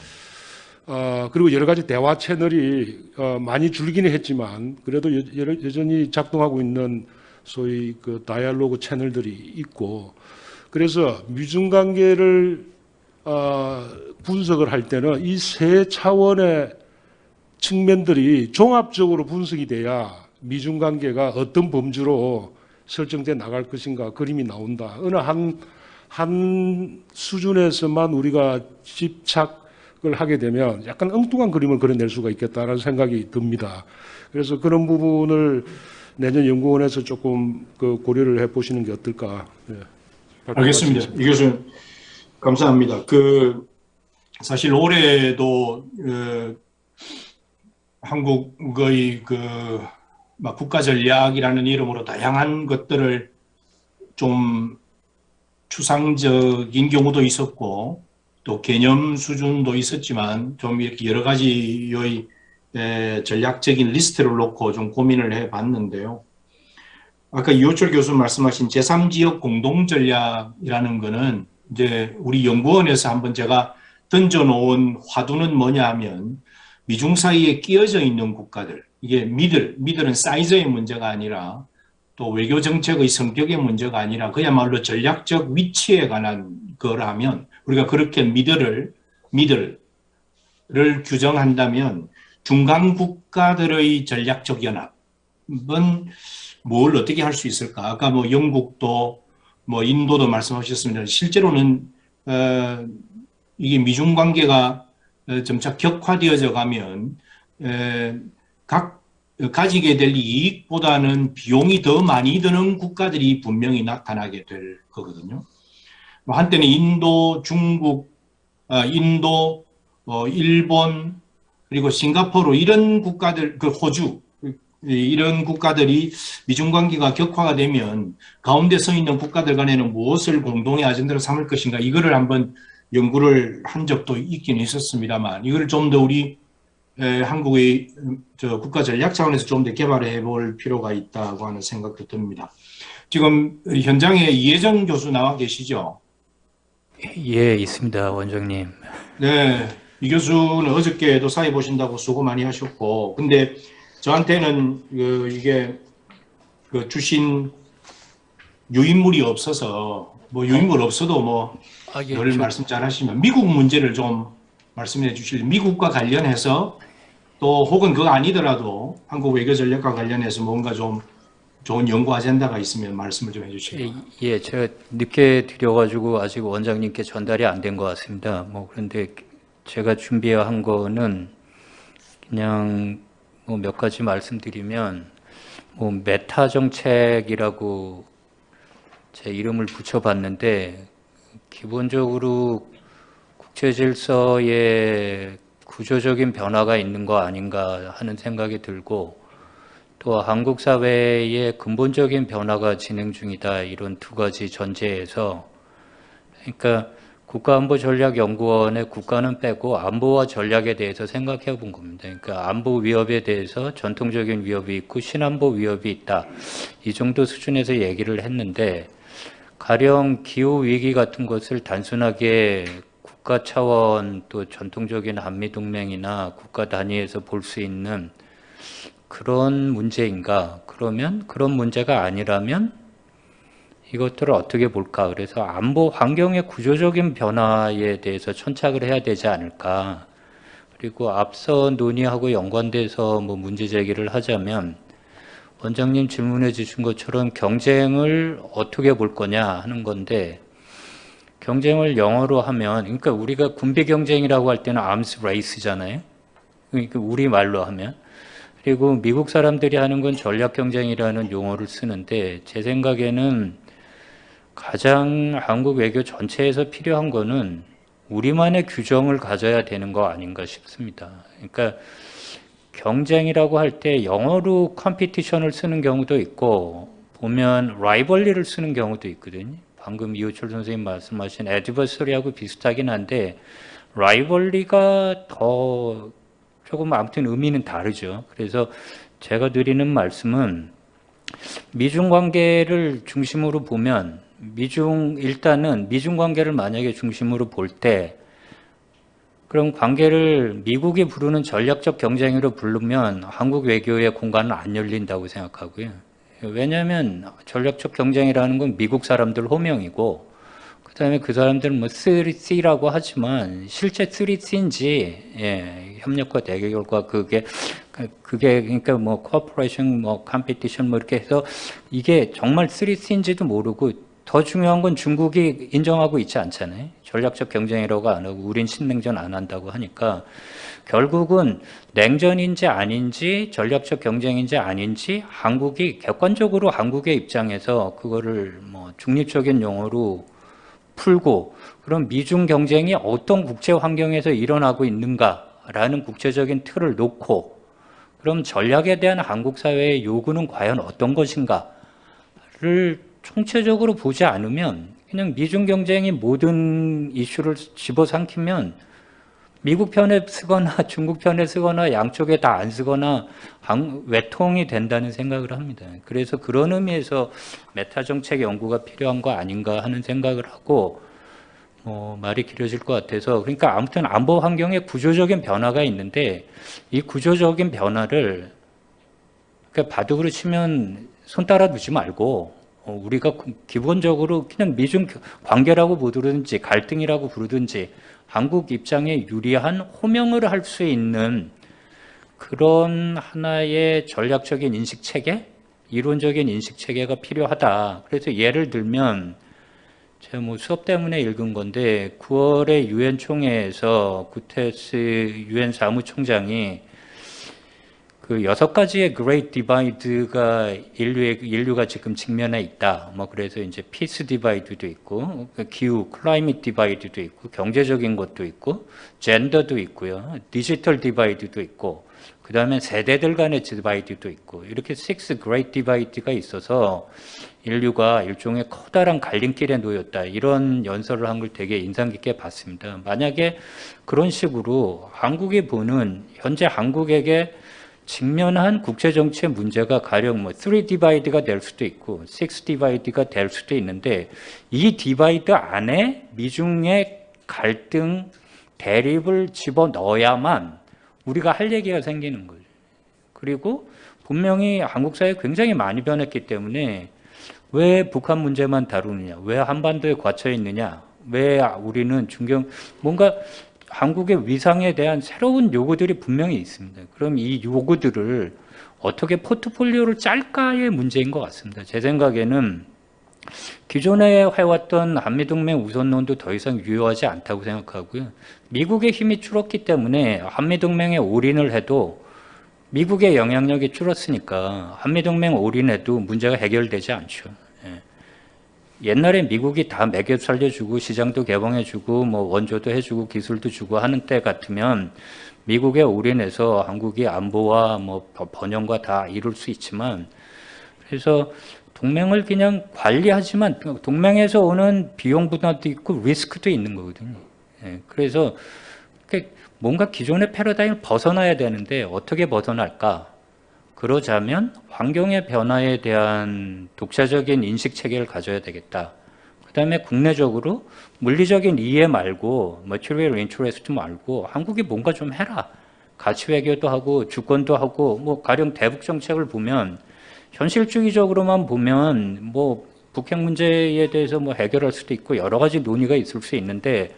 그리고 여러 가지 대화 채널이 많이 줄기는 했지만 그래도 여전히 작동하고 있는 소위 그 다이얼로그 채널들이 있고 그래서 미중 관계를 분석을 할 때는 이 세 차원의 측면들이 종합적으로 분석이 돼야 미중 관계가 어떤 범주로 설정돼 나갈 것인가 그림이 나온다. 어느 한 수준에서만 우리가 집착을 하게 되면 약간 엉뚱한 그림을 그려낼 수가 있겠다라는 생각이 듭니다. 그래서 그런 부분을 내년 연구원에서 조금 그 고려를 해보시는 게 어떨까. 네. 알겠습니다. 이 교수님 감사합니다. 사실 올해도 한국의 국가 전략이라는 이름으로 다양한 것들을 좀 추상적인 경우도 있었고 또 개념 수준도 있었지만 좀 이렇게 여러 가지의 전략적인 리스트를 놓고 좀 고민을 해봤는데요. 아까 이호철 교수 말씀하신 제3지역 공동전략이라는 거는 이제 우리 연구원에서 한번 제가 던져놓은 화두는 뭐냐 하면 미중 사이에 끼어져 있는 국가들, 이게 미들은 사이즈의 문제가 아니라 또 외교 정책의 성격의 문제가 아니라 그야말로 전략적 위치에 관한 거라면 우리가 그렇게 미들을 규정한다면 중간 국가들의 전략적 연합은 뭘 어떻게 할 수 있을까? 아까 뭐 영국도 뭐 인도도 말씀하셨습니다. 실제로는 이게 미중 관계가 점차 격화되어져 가면 가지게 될 이익보다는 비용이 더 많이 드는 국가들이 분명히 나타나게 될 거거든요. 한때는 인도, 중국, 일본 그리고 싱가포르 이런 국가들, 호주 이런 국가들이 미중 관계가 격화가 되면 가운데 서 있는 국가들 간에는 무엇을 공동의 아젠다로 삼을 것인가 이거를 한번 연구를 한 적도 있긴 있었습니다만 이걸 좀 더 우리 한국의 국가 전략 차원에서 좀 더 개발해 볼 필요가 있다고 하는 생각도 듭니다. 지금 현장에 이혜정 교수 나와 계시죠? 예, 있습니다, 원장님. 네, 이 교수는 어저께도 사회 보신다고 수고 많이 하셨고, 근데 저한테는 이게 주신 유인물이 없어서, 뭐 유인물 없어도 뭐 예, 늘 말씀 잘 하시면 미국 문제를 좀 말씀해 주실, 미국과 관련해서 또 혹은 그거 아니더라도 한국 외교 전략과 관련해서 뭔가 좀 좋은 연구 아젠다가 있으면 말씀을 좀 해주시기 바랍니다. 예, 제가 늦게 드려가지고 아직 원장님께 전달이 안 된 것 같습니다. 뭐 그런데 제가 준비한 거는 그냥 뭐 몇 가지 말씀드리면, 뭐 메타 정책이라고 제 이름을 붙여봤는데, 기본적으로 국제 질서에 구조적인 변화가 있는 거 아닌가 하는 생각이 들고, 또 한국 사회의 근본적인 변화가 진행 중이다, 이런 두 가지 전제에서, 그러니까 국가안보전략연구원의 국가는 빼고 안보와 전략에 대해서 생각해 본 겁니다. 그러니까 안보 위협에 대해서 전통적인 위협이 있고 신안보 위협이 있다, 이 정도 수준에서 얘기를 했는데, 가령 기후 위기 같은 것을 단순하게 국가 차원 또 전통적인 한미 동맹이나 국가 단위에서 볼 수 있는 그런 문제인가? 그러면 그런 문제가 아니라면 이것들을 어떻게 볼까? 그래서 안보 환경의 구조적인 변화에 대해서 천착을 해야 되지 않을까? 그리고 앞서 논의하고 연관돼서 뭐 문제 제기를 하자면, 원장님 질문해 주신 것처럼 경쟁을 어떻게 볼 거냐 하는 건데, 경쟁을 영어로 하면, 그러니까 우리가 군비 경쟁이라고 할 때는 arms race잖아요. 그러니까 우리 말로 하면. 그리고 미국 사람들이 하는 건 전략 경쟁이라는 용어를 쓰는데, 제 생각에는 가장 한국 외교 전체에서 필요한 거는 우리만의 규정을 가져야 되는 거 아닌가 싶습니다. 그러니까 경쟁이라고 할 때 영어로 컴피티션을 쓰는 경우도 있고, 보면 라이벌리를 쓰는 경우도 있거든요. 방금 이호철 선생님 말씀하신 애드버서리하고 비슷하긴 한데, 라이벌리가 더 조금 아무튼 의미는 다르죠. 그래서 제가 드리는 말씀은, 미중 관계를 중심으로 보면, 일단은 미중 관계를 만약에 중심으로 볼 때, 그럼 관계를 미국이 부르는 전략적 경쟁으로 부르면 한국 외교의 공간은 안 열린다고 생각하고요. 왜냐하면 전략적 경쟁이라는 건 미국 사람들 호명이고, 그 다음에 그 사람들은 뭐 3C라고 하지만 실제 3C인지, 협력과 대결과 그게 그러니까 뭐 코퍼레이션, 뭐 컴피티션 뭐 이렇게 해서 이게 정말 3C인지도 모르고, 더 중요한 건 중국이 인정하고 있지 않잖아요. 전략적 경쟁이라고 안 하고 우린 신냉전 안 한다고 하니까, 결국은 냉전인지 아닌지 전략적 경쟁인지 아닌지 한국이 객관적으로 한국의 입장에서 그거를 뭐 중립적인 용어로 풀고, 그럼 미중 경쟁이 어떤 국제 환경에서 일어나고 있는가라는 국제적인 틀을 놓고, 그럼 전략에 대한 한국 사회의 요구는 과연 어떤 것인가를 총체적으로 보지 않으면, 그냥 미중 경쟁이 모든 이슈를 집어삼키면 미국 편에 쓰거나 중국 편에 쓰거나 양쪽에 다 안 쓰거나 외통이 된다는 생각을 합니다. 그래서 그런 의미에서 메타 정책 연구가 필요한 거 아닌가 하는 생각을 하고, 말이 길어질 것 같아서, 그러니까 아무튼 안보 환경에 구조적인 변화가 있는데, 이 구조적인 변화를 그러니까 바둑으로 치면 손 따라 두지 말고, 우리가 기본적으로 그냥 미중 관계라고 부르든지 갈등이라고 부르든지 한국 입장에 유리한 호명을 할 수 있는 그런 하나의 전략적인 인식 체계, 이론적인 인식 체계가 필요하다. 그래서 예를 들면, 제가 뭐 수업 때문에 읽은 건데, 9월에 유엔 총회에서 구테스 유엔 사무총장이 그 6가지의 Great Divide가 인류가 지금 직면해 있다. 뭐 그래서 이제 Peace Divide도 있고, 기후, Climate Divide도 있고, 경제적인 것도 있고, 젠더도 있고요, 디지털 디바이드도 있고, 그 그다음에 세대들 간의 디바이드도 있고 이렇게 6 Great Divide가 있어서 인류가 일종의 커다란 갈림길에 놓였다. 이런 연설을 한 걸 되게 인상 깊게 봤습니다. 만약에 그런 식으로 한국이 보는 현재 한국에게 직면한 국제정치의 문제가 가령 뭐 3 디바이드가 될 수도 있고 6 디바이드가 될 수도 있는데 이 디바이드 안에 미중의 갈등, 대립을 집어넣어야만 우리가 할 얘기가 생기는 거죠. 그리고 분명히 한국 사회 굉장히 많이 변했기 때문에 왜 북한 문제만 다루느냐, 왜 한반도에 갇혀 있느냐, 왜 우리는 뭔가 한국의 위상에 대한 새로운 요구들이 분명히 있습니다. 그럼 이 요구들을 어떻게 포트폴리오를 짤까의 문제인 것 같습니다. 제 생각에는 기존에 해왔던 한미동맹 우선론도 더 이상 유효하지 않다고 생각하고요. 미국의 힘이 줄었기 때문에 한미동맹에 올인을 해도 미국의 영향력이 줄었으니까 한미동맹 올인해도 문제가 해결되지 않죠. 옛날에 미국이 다 매개 살려주고 시장도 개방해주고 뭐 원조도 해주고 기술도 주고 하는 때 같으면 미국에 올인해서 한국이 안보와 뭐 번영과 다 이룰 수 있지만 그래서 동맹을 그냥 관리하지만 동맹에서 오는 비용 부담도 있고 리스크도 있는 거거든요. 그래서 뭔가 기존의 패러다임을 벗어나야 되는데 어떻게 벗어날까? 그러자면 환경의 변화에 대한 독자적인 인식 체계를 가져야 되겠다. 그다음에 국내적으로 물리적인 이해 말고 material interest 말고 한국이 뭔가 좀 해라. 가치 외교도 하고 주권도 하고 뭐 가령 대북 정책을 보면 현실주의적으로만 보면 뭐 북핵 문제에 대해서 뭐 해결할 수도 있고 여러 가지 논의가 있을 수 있는데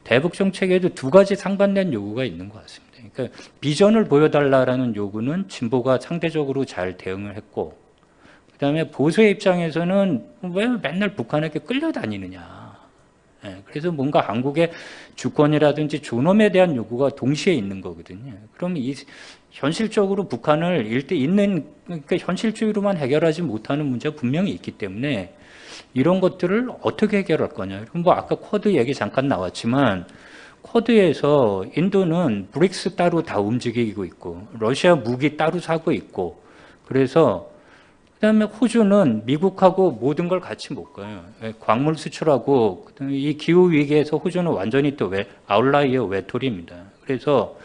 대북 정책에도 두 가지 상반된 요구가 있는 것 같습니다. 그러니까 비전을 보여달라라는 요구는 진보가 상대적으로 잘 대응을 했고 그다음에 보수의 입장에서는 왜 맨날 북한에게 끌려다니느냐. 그래서 뭔가 한국의 주권이라든지 존엄에 대한 요구가 동시에 있는 거거든요. 그럼 현실적으로 북한을 그러니까 현실주의로만 해결하지 못하는 문제가 분명히 있기 때문에 이런 것들을 어떻게 해결할 거냐. 그럼 뭐 아까 쿼드 얘기 잠깐 나왔지만 쿼드에서 인도는 브릭스 따로 다 움직이고 있고 러시아 무기 따로 사고 있고 그래서 그다음에 호주는 미국하고 모든 걸 같이 못 가요. 광물 수출하고 이 기후 위기에서 호주는 완전히 또 아웃라이어 외톨이입니다. 그래서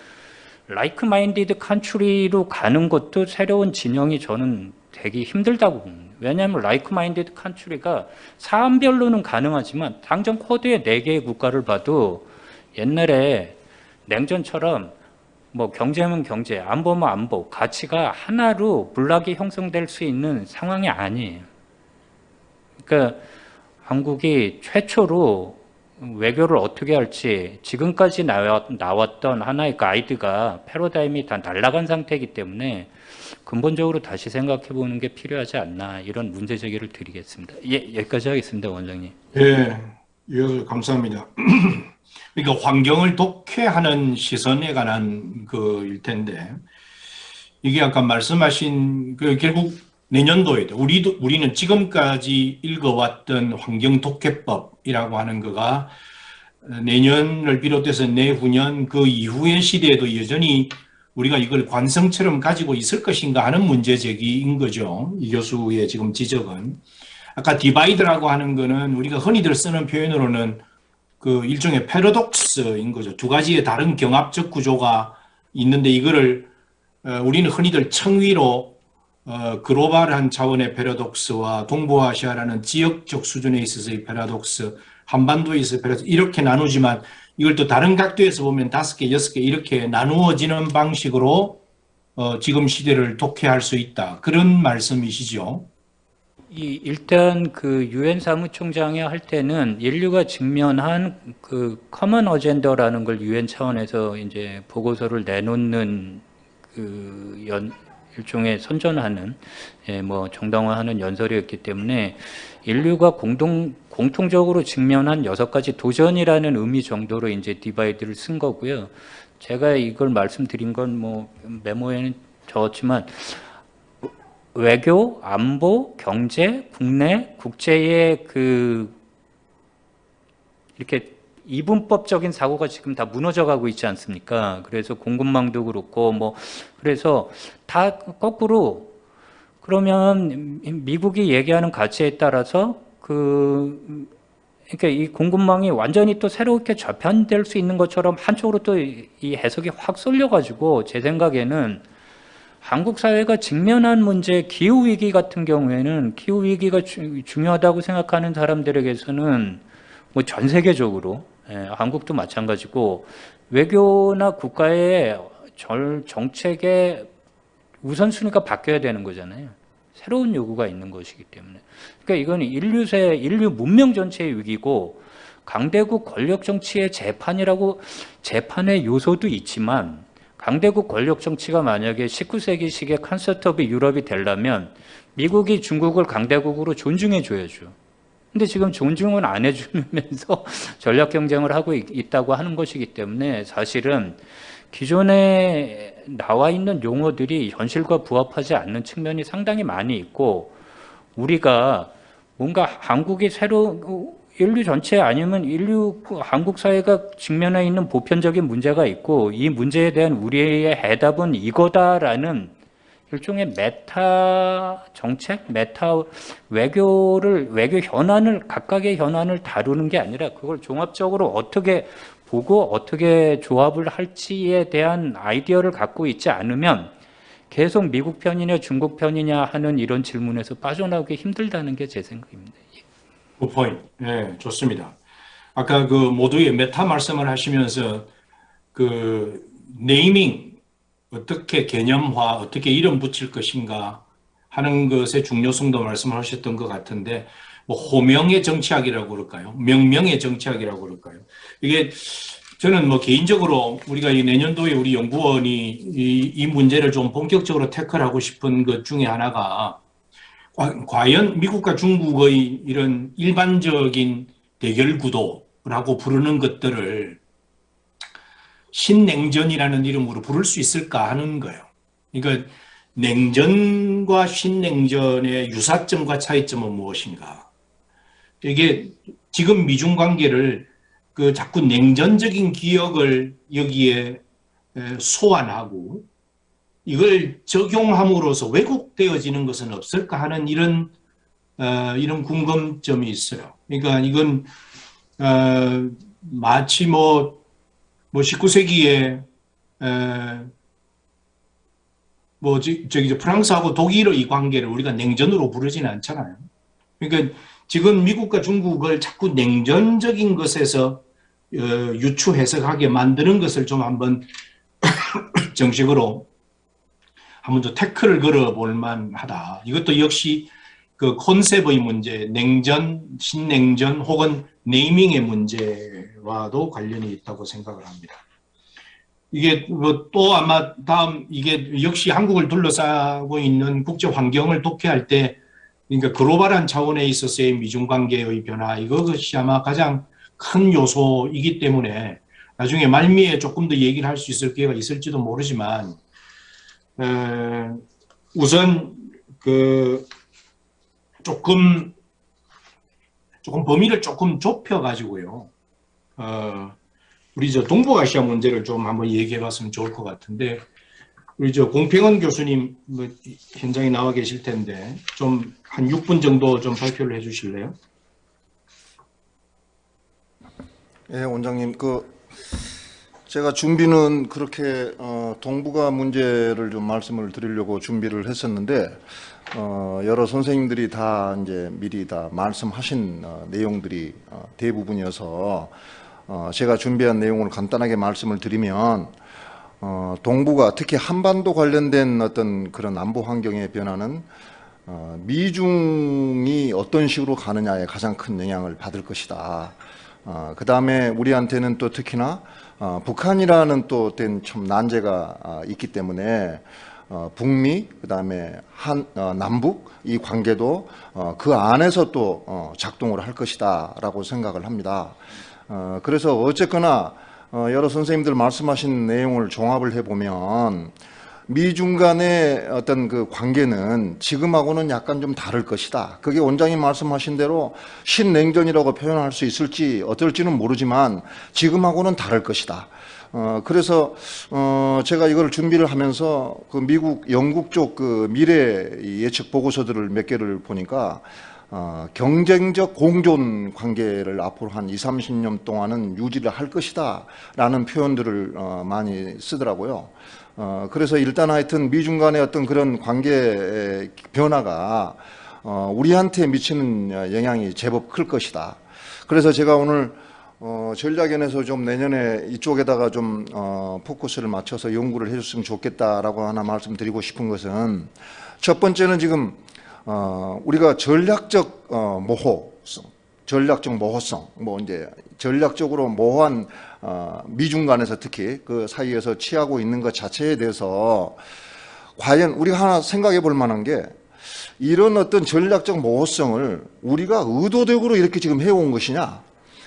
라이크 마인디드 컨트리로 가는 것도 새로운 진영이 저는 되게 힘들다고 봅니다. 왜냐하면 라이크 마인디드 컨트리가 사안별로는 가능하지만 당장 쿼드의 4개의 국가를 봐도 옛날에 냉전처럼 뭐 경제면 경제, 안보면 안보, 가치가 하나로 블락이 형성될 수 있는 상황이 아니에요. 그러니까 한국이 최초로 외교를 어떻게 할지 지금까지 나왔던 하나의 가이드가 패러다임이 다 날아간 상태이기 때문에 근본적으로 다시 생각해 보는 게 필요하지 않나 이런 문제 제기를 드리겠습니다. 예, 여기까지 하겠습니다, 원장님. 예, 감사합니다. 그러니까 환경을 독해하는 시선에 관한 일 텐데 이게 아까 말씀하신 결국 내년도에도 우리는 지금까지 읽어왔던 환경 독해법이라고 하는 거가 내년을 비롯해서 내후년 그 이후의 시대에도 여전히 우리가 이걸 관성처럼 가지고 있을 것인가 하는 문제 제기인 거죠. 이 교수의 지금 지적은. 아까 디바이드라고 하는 거는 우리가 흔히들 쓰는 표현으로는 그 일종의 패러독스인 거죠. 두 가지의 다른 경합적 구조가 있는데 이거를 우리는 흔히들 청위로 글로벌한 차원의 패러독스와 동부아시아라는 지역적 수준에 있어서의 패러독스, 한반도에 있어서의 패러독스 이렇게 나누지만 이걸 또 다른 각도에서 보면 5개, 6개 이렇게 나누어지는 방식으로 지금 시대를 독해할 수 있다. 그런 말씀이시죠? 일단 그 유엔 사무총장이 할 때는 인류가 직면한 그 커먼 어젠더라는 걸 유엔 차원에서 이제 보고서를 내놓는 일종의 선전하는 뭐 정당화하는 연설이었기 때문에 인류가 공통적으로 직면한 6가지 도전이라는 의미 정도로 이제 디바이드를 쓴 거고요. 제가 이걸 말씀드린 건 뭐 메모에는 적었지만 외교, 안보, 경제, 국내, 국제의 이렇게 이분법적인 사고가 지금 다 무너져가고 있지 않습니까? 그래서 공급망도 그렇고 뭐 그래서 다 거꾸로 그러면 미국이 얘기하는 가치에 따라서 그러니까 이 공급망이 완전히 또 새롭게 재편될 수 있는 것처럼 한쪽으로 또 이 해석이 확 쏠려가지고 제 생각에는 한국 사회가 직면한 문제, 기후 위기 같은 경우에는 기후 위기가 중요하다고 생각하는 사람들에게서는 뭐 전 세계적으로 한국도 마찬가지고 외교나 국가의 정책의 우선순위가 바뀌어야 되는 거잖아요. 새로운 요구가 있는 것이기 때문에. 그러니까 이건 인류 문명 전체의 위기고 강대국 권력 정치의 재판의 요소도 있지만 강대국 권력 정치가 만약에 19세기식의 컨셉트 오브 유럽이 되려면 미국이 중국을 강대국으로 존중해 줘야죠. 근데 지금 존중은 안 해주면서 전략 경쟁을 하고 있다고 하는 것이기 때문에 사실은 기존에 나와 있는 용어들이 현실과 부합하지 않는 측면이 상당히 많이 있고 우리가 뭔가 한국이 인류 전체 아니면 한국 사회가 직면해 있는 보편적인 문제가 있고 이 문제에 대한 우리의 해답은 이거다라는 일종의 메타 정책, 메타 외교 현안을 각각의 현안을 다루는 게 아니라 그걸 종합적으로 어떻게 보고 어떻게 조합을 할지에 대한 아이디어를 갖고 있지 않으면 계속 미국 편이냐 중국 편이냐 하는 이런 질문에서 빠져나오기 힘들다는 게 제 생각입니다. 그 포인트. 네, 좋습니다. 아까 그 모두의 메타 말씀을 하시면서 그 네이밍 어떻게 개념화, 어떻게 이름 붙일 것인가 하는 것의 중요성도 말씀하셨던 것 같은데 뭐 호명의 정치학이라고 그럴까요? 명명의 정치학이라고 그럴까요? 이게 저는 뭐 개인적으로 우리가 이 내년도에 우리 연구원이 이 문제를 좀 본격적으로 태클하고 싶은 것 중에 하나가 과연 미국과 중국의 이런 일반적인 대결 구도라고 부르는 것들을 신냉전이라는 이름으로 부를 수 있을까 하는 거예요. 그러니까 냉전과 신냉전의 유사점과 차이점은 무엇인가? 이게 지금 미중 관계를 그 자꾸 냉전적인 기억을 여기에 소환하고 이걸 적용함으로써 왜곡되어지는 것은 없을까 하는 이런 궁금점이 있어요. 그러니까 이건 마치 뭐 19세기에 프랑스하고 독일의 관계를 우리가 냉전으로 부르지는 않잖아요. 그러니까 지금 미국과 중국을 자꾸 냉전적인 것에서 유추 해석하게 만드는 것을 좀 한번 정식으로 한번 더 태클을 걸어볼 만하다. 이것도 역시 그 컨셉의 문제, 냉전, 신냉전 혹은 네이밍의 문제와도 관련이 있다고 생각을 합니다. 이게 또 아마 다음 이게 역시 한국을 둘러싸고 있는 국제 환경을 독해할 때 그러니까 글로벌한 차원에 있어서의 미중 관계의 변화 이것이 아마 가장 큰 요소이기 때문에 나중에 말미에 조금 더 얘기를 할 수 있을 기회가 있을지도 모르지만 우선 그 조금 범위를 조금 좁혀 가지고요. 우리 동북아시아 문제를 좀 한번 얘기해 봤으면 좋을 것 같은데 우리 공평원 교수님 현장에 나와 계실 텐데 좀 한 6분 정도 좀 발표를 해 주실래요? 예, 원장님, 제가 준비는 그렇게 동북아 문제를 좀 말씀을 드리려고 준비를 했었는데 여러 선생님들이 다 이제 미리 다 말씀하신 내용들이 대부분이어서 제가 준비한 내용을 간단하게 말씀을 드리면 동북아 특히 한반도 관련된 어떤 그런 안보 환경의 변화는 미중이 어떤 식으로 가느냐에 가장 큰 영향을 받을 것이다. 그 다음에 우리한테는 또 특히나 북한이라는 또 어떤 참 난제가 있기 때문에 북미, 그 다음에 남북 이 관계도 그 안에서 또 작동을 할 것이다 라고 생각을 합니다. 그래서 어쨌거나 여러 선생님들 말씀하신 내용을 종합을 해보면 미중 간의 어떤 그 관계는 지금하고는 약간 좀 다를 것이다. 그게 원장님 말씀하신 대로 신냉전이라고 표현할 수 있을지 어떨지는 모르지만 지금하고는 다를 것이다. 그래서 제가 이걸 준비를 하면서 그 미국, 영국 쪽 그 미래 예측 보고서들을 몇 개를 보니까 경쟁적 공존 관계를 앞으로 한 20, 30년 동안은 유지를 할 것이다 라는 표현들을 많이 쓰더라고요. 그래서 일단 하여튼 미중 간의 어떤 그런 관계 변화가 우리한테 미치는 영향이 제법 클 것이다. 그래서 제가 오늘 전략연에서 좀 내년에 이쪽에다가 좀 포커스를 맞춰서 연구를 해줬으면 좋겠다라고 하나 말씀드리고 싶은 것은 첫 번째는 지금 우리가 전략적 모호성, 뭐 이제 전략적으로 모호한 미중 간에서 특히 그 사이에서 취하고 있는 것 자체에 대해서 과연 우리가 하나 생각해 볼 만한 게 이런 어떤 전략적 모호성을 우리가 의도적으로 이렇게 지금 해온 것이냐?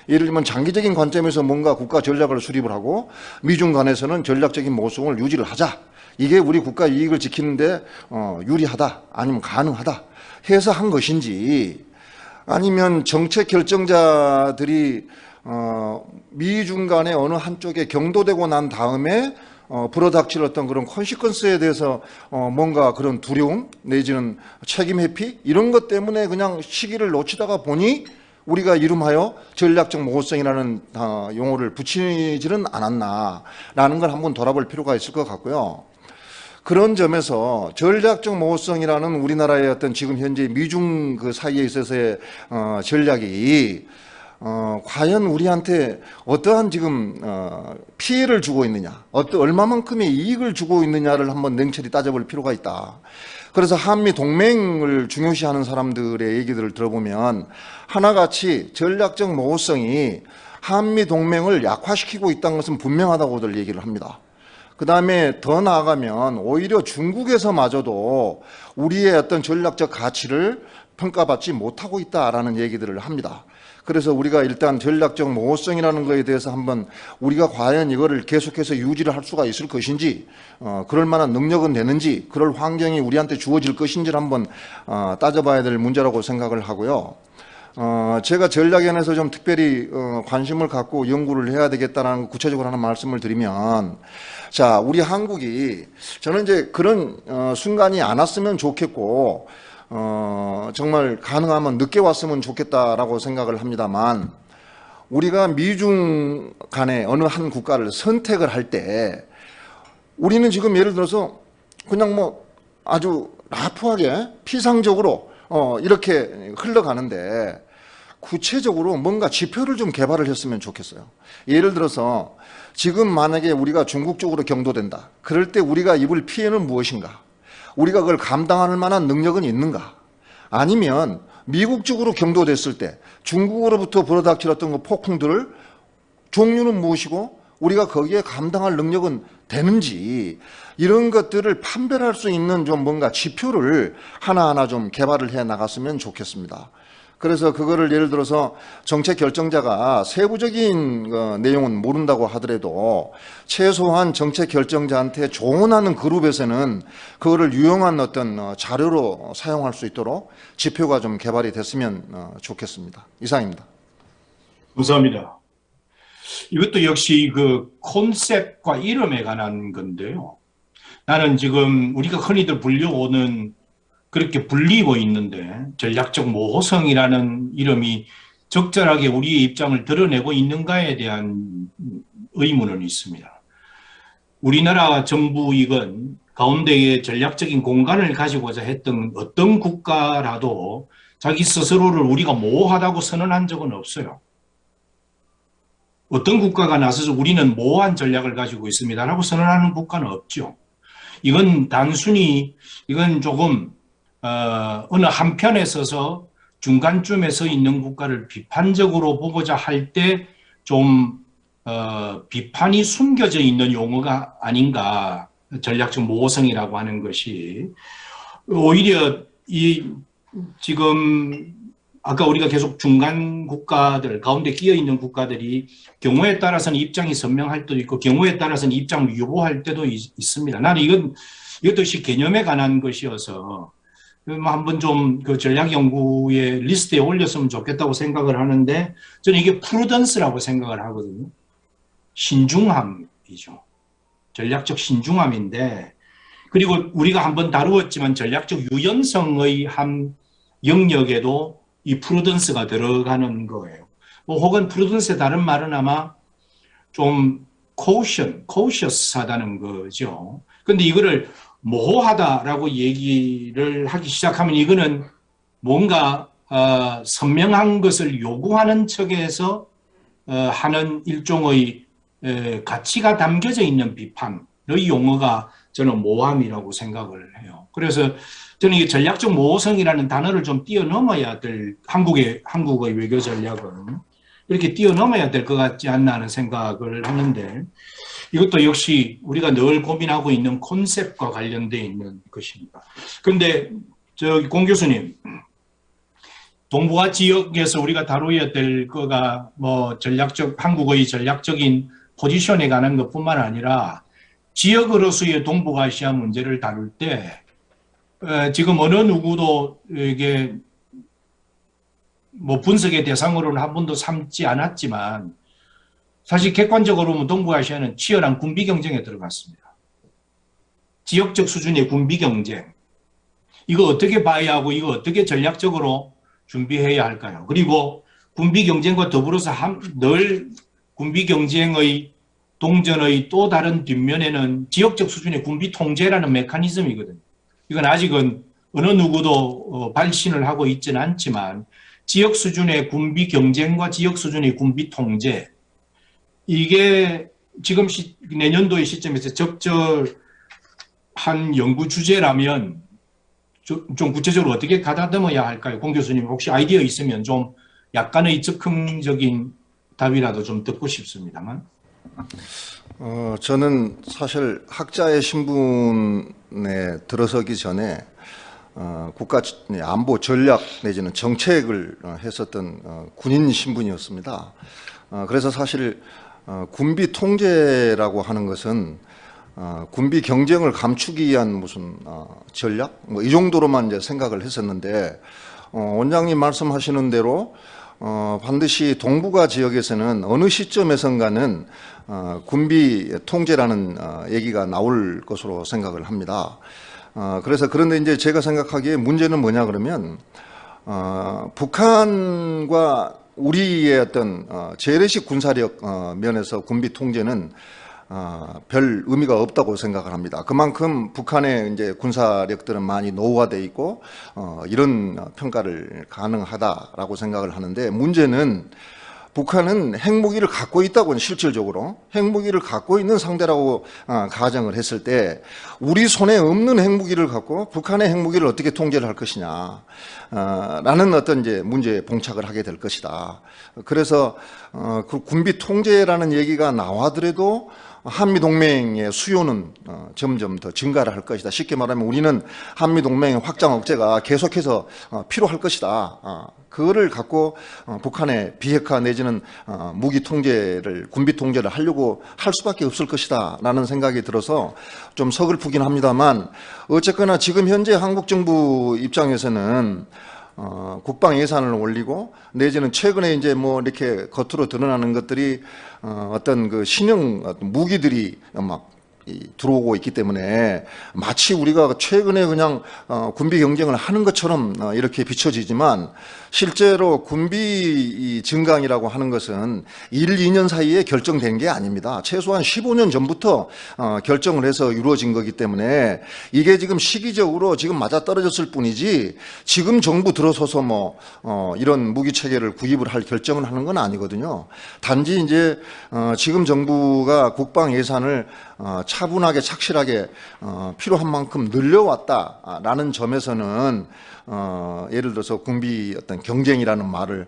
예를 들면 장기적인 관점에서 뭔가 국가 전략을 수립을 하고 미중 간에서는 전략적인 모호성을 유지를 하자. 이게 우리 국가 이익을 지키는데 유리하다 아니면 가능하다 해서 한 것인지 아니면 정책 결정자들이 미중 간의 어느 한쪽에 경도되고 난 다음에 불어닥칠 어떤 그런 컨시퀀스에 대해서 뭔가 그런 두려움 내지는 책임 회피 이런 것 때문에 그냥 시기를 놓치다가 보니 우리가 이름하여 전략적 모호성이라는 용어를 붙이지는 않았나라는 걸 한번 돌아볼 필요가 있을 것 같고요. 그런 점에서 전략적 모호성이라는 우리나라의 어떤 지금 현재 미중 그 사이에 있어서의 전략이 과연 우리한테 어떠한 지금 피해를 주고 있느냐, 얼마만큼의 이익을 주고 있느냐를 한번 냉철히 따져볼 필요가 있다. 그래서 한미 동맹을 중요시하는 사람들의 얘기들을 들어보면 하나같이 전략적 모호성이 한미 동맹을 약화시키고 있다는 것은 분명하다고들 얘기를 합니다. 그 다음에 더 나아가면 오히려 중국에서마저도 우리의 어떤 전략적 가치를 평가받지 못하고 있다라는 얘기들을 합니다. 그래서 우리가 일단 전략적 모호성이라는 것에 대해서 한번 우리가 과연 이거를 계속해서 유지를 할 수가 있을 것인지 그럴 만한 능력은 되는지 그럴 환경이 우리한테 주어질 것인지를 한번 따져봐야 될 문제라고 생각을 하고요. 제가 전략연에서 좀 특별히 관심을 갖고 연구를 해야 되겠다는 구체적으로 하나 말씀을 드리면 자, 우리 한국이 저는 이제 그런 순간이 안 왔으면 좋겠고 정말 가능하면 늦게 왔으면 좋겠다라고 생각을 합니다만 우리가 미중 간의 어느 한 국가를 선택을 할 때 우리는 지금 예를 들어서 그냥 뭐 아주 라프하게 피상적으로 이렇게 흘러가는데 구체적으로 뭔가 지표를 좀 개발을 했으면 좋겠어요. 예를 들어서 지금 만약에 우리가 중국 쪽으로 경도된다. 그럴 때 우리가 입을 피해는 무엇인가? 우리가 그걸 감당할 만한 능력은 있는가? 아니면 미국 쪽으로 경도됐을 때 중국으로부터 불어닥칠 어떤 그 폭풍들을 종류는 무엇이고 우리가 거기에 감당할 능력은 되는지 이런 것들을 판별할 수 있는 좀 뭔가 지표를 하나하나 좀 개발을 해 나갔으면 좋겠습니다. 그래서 그거를 예를 들어서 정책 결정자가 세부적인 내용은 모른다고 하더라도 최소한 정책 결정자한테 조언하는 그룹에서는 그거를 유용한 어떤 자료로 사용할 수 있도록 지표가 좀 개발이 됐으면 좋겠습니다. 이상입니다. 감사합니다. 이것도 역시 그 콘셉트과 이름에 관한 건데요. 나는 지금 우리가 흔히들 불려오는 그렇게 불리고 있는데 전략적 모호성이라는 이름이 적절하게 우리의 입장을 드러내고 있는가에 대한 의문은 있습니다. 우리나라 정부이건 가운데에 전략적인 공간을 가지고자 했던 어떤 국가라도 자기 스스로를 우리가 모호하다고 선언한 적은 없어요. 어떤 국가가 나서서 우리는 모호한 전략을 가지고 있습니다라고 선언하는 국가는 없죠. 이건 단순히 이건 조금 어느 한편에 서서 중간쯤에 서 있는 국가를 비판적으로 보고자 할 때 좀 비판이 숨겨져 있는 용어가 아닌가. 전략적 모호성이라고 하는 것이 오히려 이 지금 아까 우리가 계속 중간 국가들 가운데 끼어 있는 국가들이 경우에 따라서는 입장이 선명할 때도 있고 경우에 따라서는 입장을 유보할 때도 있습니다. 나는 이건 이것도 역시 개념에 관한 것이어서 한번 좀 그 전략연구의 리스트에 올렸으면 좋겠다고 생각을 하는데 저는 이게 프루던스라고 생각을 하거든요. 신중함이죠. 전략적 신중함인데 그리고 우리가 한번 다루었지만 전략적 유연성의 한 영역에도 이 프루던스가 들어가는 거예요. 뭐 혹은 프루던스의 다른 말은 아마 좀 cautious하다는 거죠. 근데 이거를 모호하다라고 얘기를 하기 시작하면 이거는 뭔가 선명한 것을 요구하는 척에서 하는 일종의 가치가 담겨져 있는 비판의 용어가 저는 모함이라고 생각을 해요. 그래서 저는 이게 전략적 모호성이라는 단어를 좀 뛰어넘어야 될 한국의 외교 전략은 이렇게 뛰어넘어야 될 것 같지 않나 하는 생각을 하는데 이것도 역시 우리가 늘 고민하고 있는 콘셉트와 관련되어 있는 것입니다. 그런데 공 교수님, 동북아 지역에서 우리가 다루어야 될 거가 뭐 한국의 전략적인 포지션에 관한 것뿐만 아니라 지역으로서의 동북아시아 문제를 다룰 때 지금 어느 누구도 이게 뭐 분석의 대상으로는 한 번도 삼지 않았지만 사실 객관적으로 보면 동북아시아는 치열한 군비 경쟁에 들어갔습니다. 지역적 수준의 군비 경쟁. 이거 어떻게 봐야 하고 이거 어떻게 전략적으로 준비해야 할까요? 그리고 군비 경쟁과 더불어서 늘 군비 경쟁의 동전의 또 다른 뒷면에는 지역적 수준의 군비 통제라는 메커니즘이거든요. 이건 아직은 어느 누구도 발신을 하고 있지는 않지만 지역 수준의 군비 경쟁과 지역 수준의 군비 통제 이게 지금 내년도의 시점에서 적절한 연구 주제라면 좀 구체적으로 어떻게 가다듬어야 할까요? 공 교수님 혹시 아이디어 있으면 좀 약간의 즉흥적인 답이라도 좀 듣고 싶습니다만. 저는 사실 학자의 신분에 들어서기 전에 국가 안보 전략 내지는 정책을 했었던 군인 신분이었습니다. 그래서 사실 군비 통제라고 하는 것은 군비 경쟁을 감추기 위한 무슨 전략 뭐 이 정도로만 이제 생각을 했었는데 원장님 말씀하시는 대로 반드시 동북아 지역에서는 어느 시점에선가는 군비 통제라는 얘기가 나올 것으로 생각을 합니다. 그래서 그런데 이제 제가 생각하기에 문제는 뭐냐 그러면 북한과 우리의 어떤 재래식 군사력 면에서 군비 통제는 별 의미가 없다고 생각을 합니다. 그만큼 북한의 이제 군사력들은 많이 노후화되어 있고 이런 평가를 가능하다라고 생각을 하는데 문제는 북한은 핵무기를 갖고 있다고는 실질적으로 핵무기를 갖고 있는 상대라고 가정을 했을 때 우리 손에 없는 핵무기를 갖고 북한의 핵무기를 어떻게 통제를 할 것이냐 라는 어떤 이제 문제에 봉착을 하게 될 것이다. 그래서 그 군비 통제라는 얘기가 나와더라도 한미동맹의 수요는 점점 더 증가를 할 것이다. 쉽게 말하면 우리는 한미동맹의 확장 억제가 계속해서 필요할 것이다. 그거를 갖고 북한의 비핵화 내지는 무기 통제를 군비 통제를 하려고 할 수밖에 없을 것이다 라는 생각이 들어서 좀 서글프긴 합니다만 어쨌거나 지금 현재 한국 정부 입장에서는 국방 예산을 올리고 내지는 최근에 이제 뭐 이렇게 겉으로 드러나는 것들이 어떤 그 신형 무기들이 막 들어오고 있기 때문에 마치 우리가 최근에 그냥 군비 경쟁을 하는 것처럼 이렇게 비춰지지만 실제로 군비 증강이라고 하는 것은 1, 2년 사이에 결정된 게 아닙니다. 최소한 15년 전부터 결정을 해서 이루어진 거기 때문에 이게 지금 시기적으로 지금 맞아떨어졌을 뿐이지 지금 정부 들어서서 뭐 이런 무기 체계를 구입을 할 결정을 하는 건 아니거든요. 단지 이제 지금 정부가 국방 예산을 차분하게 착실하게 필요한 만큼 늘려왔다라는 점에서는 예를 들어서 군비 어떤 경쟁이라는 말을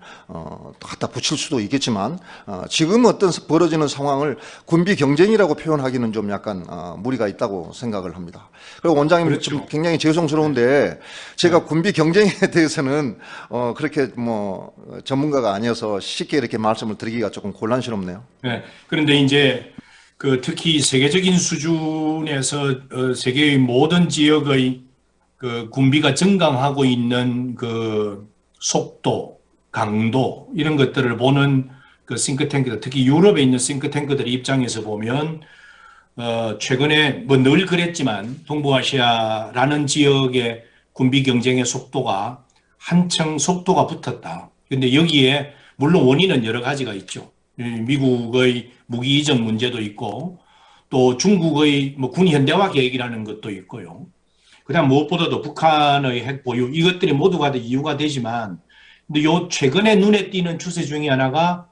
갖다 붙일 수도 있겠지만 지금 어떤 벌어지는 상황을 군비 경쟁이라고 표현하기는 좀 약간 무리가 있다고 생각을 합니다. 그리고 원장님 그렇죠. 좀 굉장히 죄송스러운데 제가 군비 경쟁에 대해서는 그렇게 뭐 전문가가 아니어서 쉽게 이렇게 말씀을 드리기가 조금 곤란스럽네요. 네. 그런데 이제 특히 세계적인 수준에서 세계의 모든 지역의 군비가 증강하고 있는 속도, 강도 이런 것들을 보는 싱크탱크들, 특히 유럽에 있는 싱크탱크들의 입장에서 보면 최근에 뭐 늘 그랬지만 동부아시아라는 지역의 군비 경쟁의 속도가 한층 속도가 붙었다. 근데 여기에 물론 원인은 여러 가지가 있죠. 미국의 무기 이전 문제도 있고 또 중국의 뭐 군 현대화 계획이라는 것도 있고요. 그다음 무엇보다도 북한의 핵 보유 이것들이 모두가 다 이유가 되지만 근데 요 최근에 눈에 띄는 추세 중에 하나가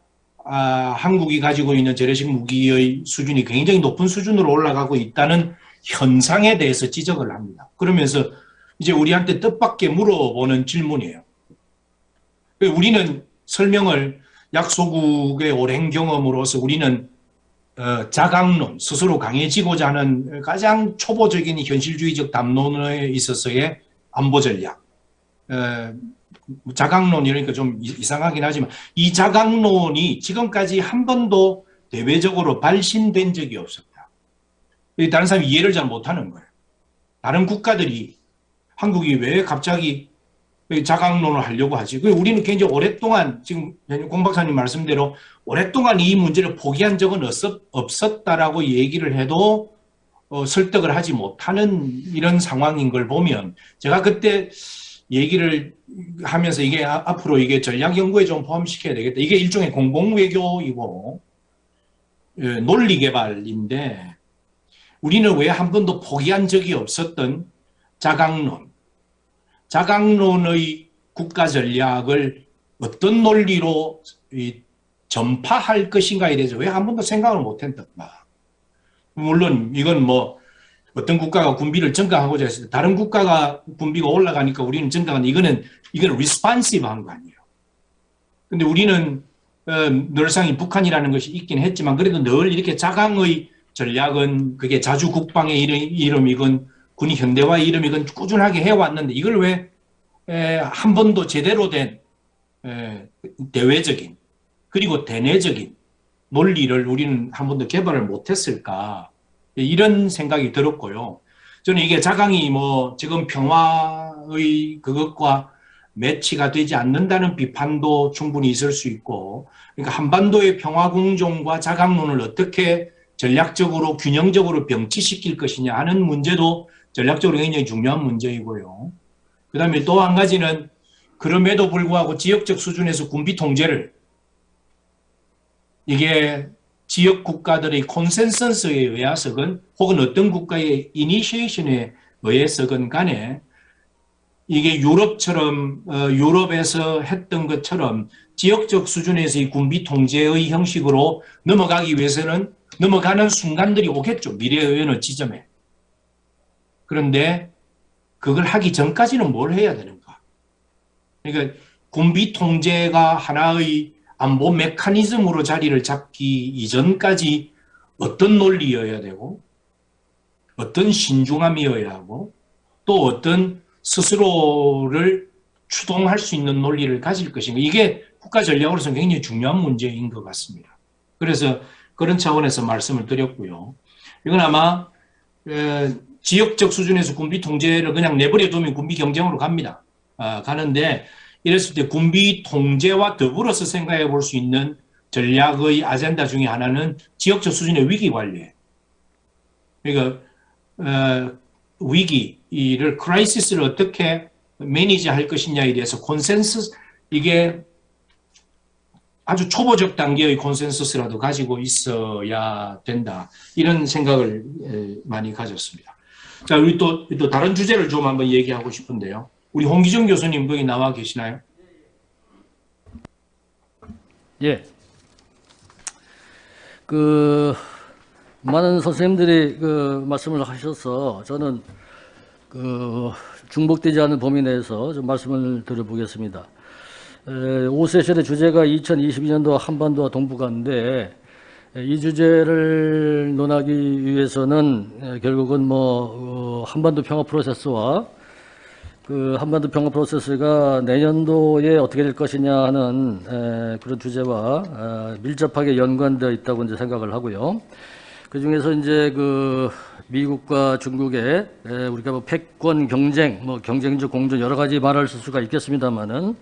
한국이 가지고 있는 재래식 무기의 수준이 굉장히 높은 수준으로 올라가고 있다는 현상에 대해서 지적을 합니다. 그러면서 이제 우리한테 뜻밖의 물어보는 질문이에요. 우리는 설명을 약소국의 오랜 경험으로서 우리는 자강론, 스스로 강해지고자 하는 가장 초보적인 현실주의적 담론에 있어서의 안보 전략. 자강론 이러니까 좀 이상하긴 하지만 이 자강론이 지금까지 한 번도 대외적으로 발신된 적이 없었다. 다른 사람이 이해를 잘 못하는 거예요. 다른 국가들이 한국이 왜 갑자기 자강론을 하려고 하지? 우리는 굉장히 오랫동안 지금 공 박사님 말씀대로 오랫동안 이 문제를 포기한 적은 없었다라고 얘기를 해도 설득을 하지 못하는 이런 상황인 걸 보면 제가 그때 얘기를 하면서 이게 앞으로 이게 전략 연구에 좀 포함시켜야 되겠다. 이게 일종의 공공외교이고 논리 개발인데 우리는 왜 한 번도 포기한 적이 없었던 자강론의 국가 전략을 어떤 논리로 전파할 것인가에 대해서 왜 한 번도 생각을 못했던가. 물론 이건 뭐 어떤 국가가 군비를 증강하고자 했을 때 다른 국가가 군비가 올라가니까 우리는 증강하는 이거는 리스폰시브한 거 아니에요. 근데 우리는 늘상 이 북한이라는 것이 있긴 했지만 그래도 늘 이렇게 자강의 전략은 그게 자주 국방의 이름이건 군이 현대화의 이름이건 꾸준하게 해왔는데 이걸 왜 한 번도 제대로 된 대외적인 그리고 대내적인 논리를 우리는 한 번도 개발을 못했을까 이런 생각이 들었고요. 저는 이게 자강이 뭐 지금 평화의 그것과 매치가 되지 않는다는 비판도 충분히 있을 수 있고 그러니까 한반도의 평화공존과 자강론을 어떻게 전략적으로 균형적으로 병치시킬 것이냐 하는 문제도 전략적으로 굉장히 중요한 문제이고요. 그 다음에 또 한 가지는 그럼에도 불구하고 지역적 수준에서 군비 통제를 이게 지역 국가들의 콘센서스에 의해서건 혹은 어떤 국가의 이니시에이션에 의해서건 간에 이게 유럽에서 했던 것처럼 지역적 수준에서의 군비 통제의 형식으로 넘어가기 위해서는 넘어가는 순간들이 오겠죠. 미래의 어느 지점에. 그런데 그걸 하기 전까지는 뭘 해야 되는가? 그러니까 군비 통제가 하나의 안보 메커니즘으로 자리를 잡기 이전까지 어떤 논리여야 되고 어떤 신중함이어야 하고 또 어떤 스스로를 추동할 수 있는 논리를 가질 것인가. 이게 국가 전략으로서는 굉장히 중요한 문제인 것 같습니다. 그래서 그런 차원에서 말씀을 드렸고요. 이건 아마 지역적 수준에서 군비 통제를 그냥 내버려 두면 군비 경쟁으로 갑니다. 가는데 이랬을 때 군비 통제와 더불어서 생각해 볼 수 있는 전략의 아젠다 중에 하나는 지역적 수준의 위기 관리예요. 그러니까 위기를 크라이시스를 어떻게 매니지할 것이냐에 대해서 콘센서스 이게 아주 초보적 단계의 콘센서스라도 가지고 있어야 된다. 이런 생각을 많이 가졌습니다. 자, 우리 또 다른 주제를 좀 한번 얘기하고 싶은데요. 우리 홍기정 교수님 거기 나와 계시나요? 예. 많은 선생님들이 말씀을 하셔서 저는 중복되지 않은 범위 내에서 좀 말씀을 드려보겠습니다. 5세션의 주제가 2022년도 한반도와 동북아인데 이 주제를 논하기 위해서는 결국은 한반도 평화 프로세스와 한반도 평화 프로세스가 내년도에 어떻게 될 것이냐 하는 그런 주제와 밀접하게 연관되어 있다고 이제 생각을 하고요. 그 중에서 이제 그 미국과 중국의 우리가 뭐 패권 경쟁, 뭐 경쟁적 공존 여러 가지 말할 수가 있겠습니다만은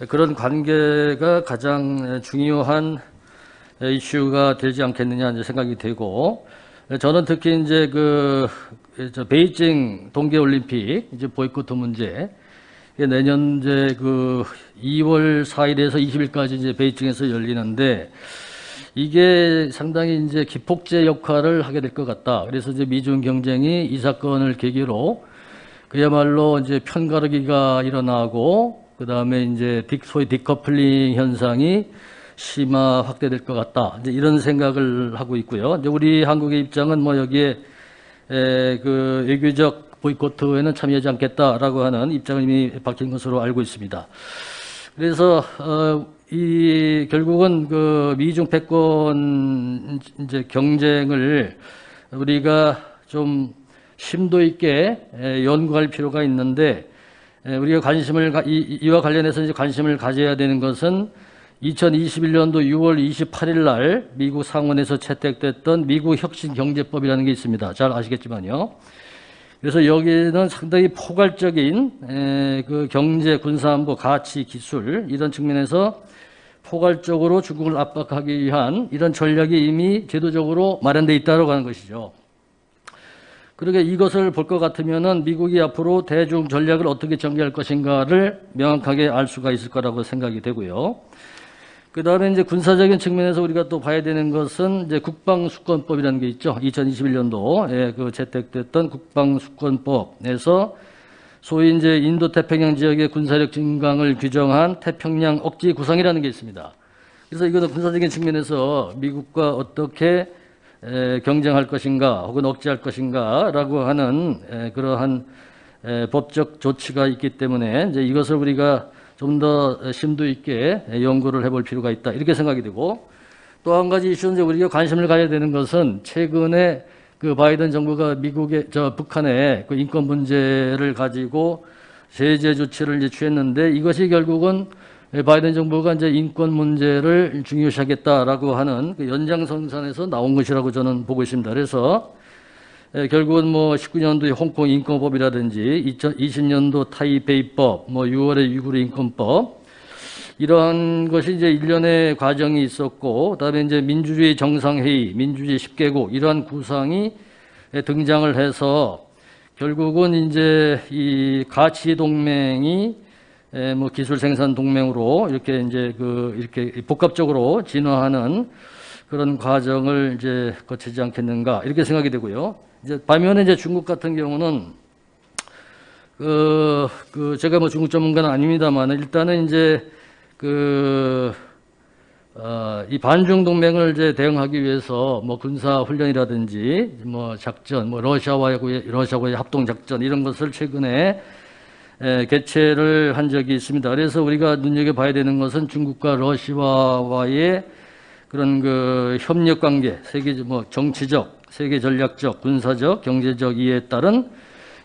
그런 관계가 가장 중요한 이슈가 되지 않겠느냐 이제 생각이 되고, 저는 특히 이제 베이징 동계올림픽 이제 보이콧 문제, 내년 이제 2월 4일에서 20일까지 이제 베이징에서 열리는데, 이게 상당히 이제 기폭제 역할을 하게 될 것 같다. 그래서 이제 미중 경쟁이 이 사건을 계기로 그야말로 이제 편가르기가 일어나고, 그 다음에 이제 소위 디커플링 현상이 심화 확대될 것 같다. 이제 이런 생각을 하고 있고요. 이제 우리 한국의 입장은 뭐 여기에 외교적 보이콧에는 참여하지 않겠다라고 하는 입장을 이미 밝힌 것으로 알고 있습니다. 그래서 결국은 미중 패권 이제 경쟁을 우리가 좀 심도 있게 연구할 필요가 있는데, 우리가 이와 관련해서 이제 관심을 가져야 되는 것은 2021년도 6월 28일 날 미국 상원에서 채택됐던 미국 혁신 경제법이라는 게 있습니다. 잘 아시겠지만요. 그래서 여기는 상당히 포괄적인 경제, 군사안보, 가치, 기술 이런 측면에서 포괄적으로 중국을 압박하기 위한 이런 전략이 이미 제도적으로 마련되어 있다고 하는 것이죠. 그러게 이것을 볼 것 같으면은 미국이 앞으로 대중 전략을 어떻게 전개할 것인가를 명확하게 알 수가 있을 거라고 생각이 되고요. 그 다음에 이제 군사적인 측면에서 우리가 또 봐야 되는 것은 이제 국방수권법이라는 게 있죠. 2021년도에 채택됐던 국방수권법에서 소위 이제 인도 태평양 지역의 군사력 증강을 규정한 태평양 억지 구상이라는 게 있습니다. 그래서 이거는 군사적인 측면에서 미국과 어떻게 경쟁할 것인가 혹은 억제할 것인가라고 하는 그러한 법적 조치가 있기 때문에 이제 이것을 우리가 좀 더 심도 있게 연구를 해볼 필요가 있다, 이렇게 생각이 되고, 또 한 가지 이슈는 이제 우리가 관심을 가져야 되는 것은 최근에 바이든 정부가 북한의 인권 문제를 가지고 제재 조치를 이제 취했는데, 이것이 결국은 바이든 정부가 이제 인권 문제를 중요시하겠다라고 하는 연장선상에서 나온 것이라고 저는 보고 있습니다. 그래서 결국은 19년도에 홍콩 인권법이라든지 2020년도 타이베이법, 6월에 위구르 인권법, 이러한 것이 이제 일련의 과정이 있었고, 그다음에 이제 민주주의 정상회의, 민주주의 10개국 이러한 구상이 등장을 해서 결국은 이제 이 가치 동맹이 기술 생산 동맹으로 이렇게 이제 이렇게 복합적으로 진화하는 그런 과정을 이제 거치지 않겠는가, 이렇게 생각이 되고요. 이제 반면에 이제 중국 같은 경우는 제가 중국 전문가는 아닙니다만 일단은 이제 이 반중 동맹을 이제 대응하기 위해서 군사 훈련이라든지 작전, 러시아와의 합동 작전 이런 것을 최근에 개최를 한 적이 있습니다. 그래서 우리가 눈여겨봐야 되는 것은 중국과 러시아와의 그런 협력 관계, 정치적, 세계 전략적, 군사적, 경제적 이해에 따른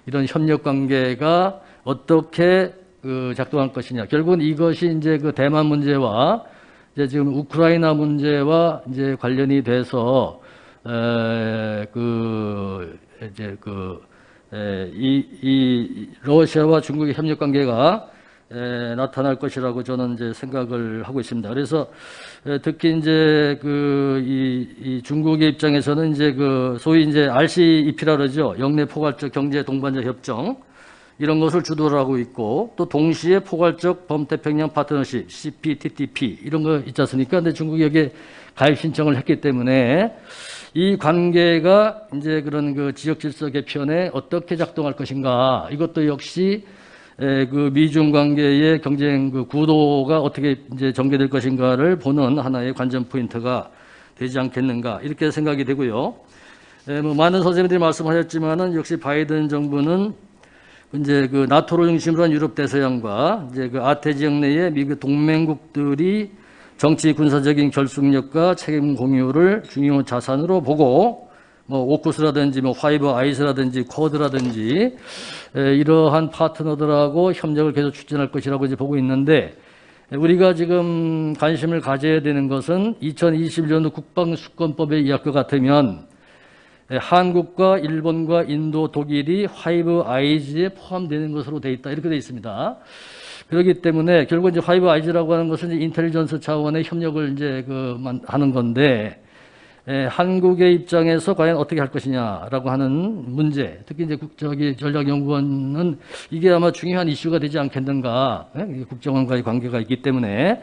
이런 협력 관계가 어떻게 작동할 것이냐. 결국은 이것이 이제 대만 문제와 이제 지금 우크라이나 문제와 이제 관련이 돼서 이 러시아와 중국의 협력 관계가 나타날 것이라고 저는 이제 생각을 하고 있습니다. 그래서 특히 이제 이 중국의 입장에서는 이제 소위 이제 RCEP라 그러죠. 영내 포괄적 경제 동반자 협정 이런 것을 주도를 하고 있고, 또 동시에 포괄적 범태평양 파트너십 CPTPP 이런 거 있지 않습니까? 근데 중국이 여기에 가입 신청을 했기 때문에 이 관계가 이제 그런 지역 질서 개편에 어떻게 작동할 것인가, 이것도 역시 미중 관계의 경쟁 구도가 어떻게 이제 전개될 것인가를 보는 하나의 관전 포인트가 되지 않겠는가, 이렇게 생각이 되고요. 많은 선생님들이 말씀하셨지만은 역시 바이든 정부는 이제 나토를 중심으로 한 유럽 대서양과 이제 아태 지역 내의 미국 동맹국들이 정치 군사적인 결속력과 책임 공유를 중요 자산으로 보고 오쿠스라든지 화이버 아이스라든지 쿼드라든지 이러한 파트너들하고 협력을 계속 추진할 것이라고 이제 보고 있는데, 우리가 지금 관심을 가져야 되는 것은 2021년도 국방수권법에 의할 것 같으면 한국과 일본과 인도, 독일이 파이브 아이즈에 포함되는 것으로 돼 있다. 이렇게 돼 있습니다. 그렇기 때문에 결국 이제 파이브 아이즈라고 하는 것은 이제 인텔리전스 차원의 협력을 이제 하는 건데, 한국의 입장에서 과연 어떻게 할 것이냐라고 하는 문제, 특히 이제 전략연구원은 이게 아마 중요한 이슈가 되지 않겠는가, 국정원과의 관계가 있기 때문에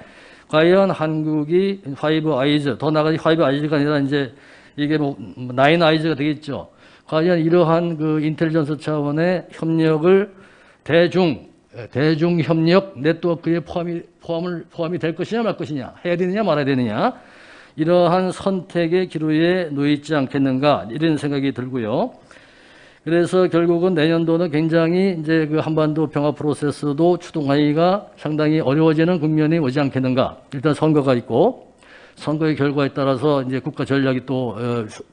과연 한국이 파이브 아이즈, 더 나아가 파이브 아이즈가 아니라 이제 이게 뭐 나인 아이즈가 되겠죠. 과연 이러한 그 인텔리전스 차원의 협력을 대중 협력 네트워크에 포함이 될 것이냐 말 것이냐, 해야 되느냐 말아야 되느냐, 이러한 선택의 기로에 놓여 있지 않겠는가, 이런 생각이 들고요. 그래서 결국은 내년도는 굉장히 이제 그 한반도 평화 프로세스도 추동하기가 상당히 어려워지는 국면이 오지 않겠는가. 일단 선거가 있고, 선거의 결과에 따라서 이제 국가 전략이 또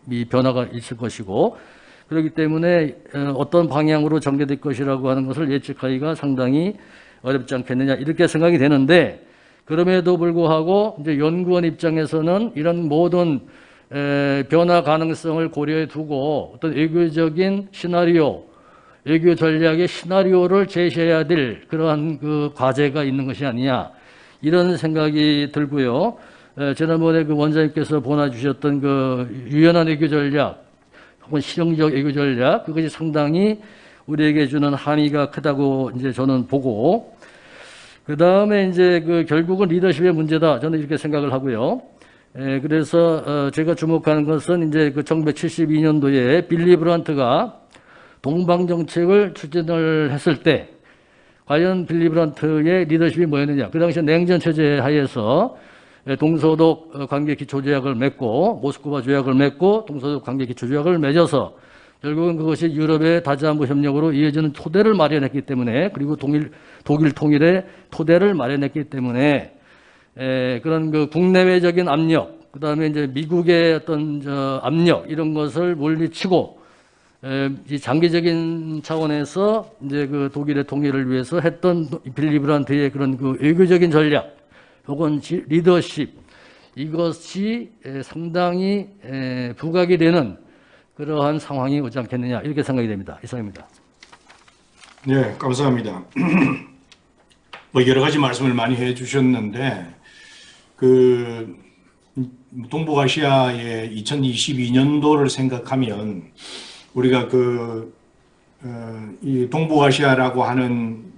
이 변화가 있을 것이고, 그렇기 때문에 어떤 방향으로 전개될 것이라고 하는 것을 예측하기가 상당히 어렵지 않겠느냐, 이렇게 생각이 되는데, 그럼에도 불구하고 이제 연구원 입장에서는 이런 모든 변화 가능성을 고려해 두고 어떤 외교적인 시나리오, 외교 전략의 시나리오를 제시해야 될 그러한 그 과제가 있는 것이 아니냐, 이런 생각이 들고요. 지난번에 그 원장님께서 보내주셨던 그 유연한 외교 전략 혹은 실용적 외교 전략, 그것이 상당히 우리에게 주는 함의가 크다고 이제 저는 보고, 그 다음에 이제 그 결국은 리더십의 문제다, 저는 이렇게 생각을 하고요. 그래서 제가 주목하는 것은 이제 그 1972년도에 빌리 브란트가 동방 정책을 추진을 했을 때 과연 빌리 브란트의 리더십이 뭐였느냐. 그 당시 냉전 체제 하에서 동서독 관계 기초 조약을 맺고 모스크바 조약을 맺고 동서독 관계 기초 조약을 맺어서 결국은 그것이 유럽의 다자안보 협력으로 이어지는 토대를 마련했기 때문에, 그리고 독일 통일의 토대를 마련했기 때문에 그런 그 국내외적인 압력, 그 다음에 이제 미국의 어떤 압력, 이런 것을 물리치고 이 장기적인 차원에서 이제 그 독일의 통일을 위해서 했던 빌리 브란트의 그런 그 외교적인 전략 혹은 리더십, 이것이 상당히 부각이 되는 그러한 상황이 오지 않겠느냐, 이렇게 생각이 됩니다. 이상입니다. 네, 감사합니다. 뭐 여러 가지 말씀을 많이 해주셨는데, 그 동북아시아의 2022년도를 생각하면 우리가 이 동북아시아라고 하는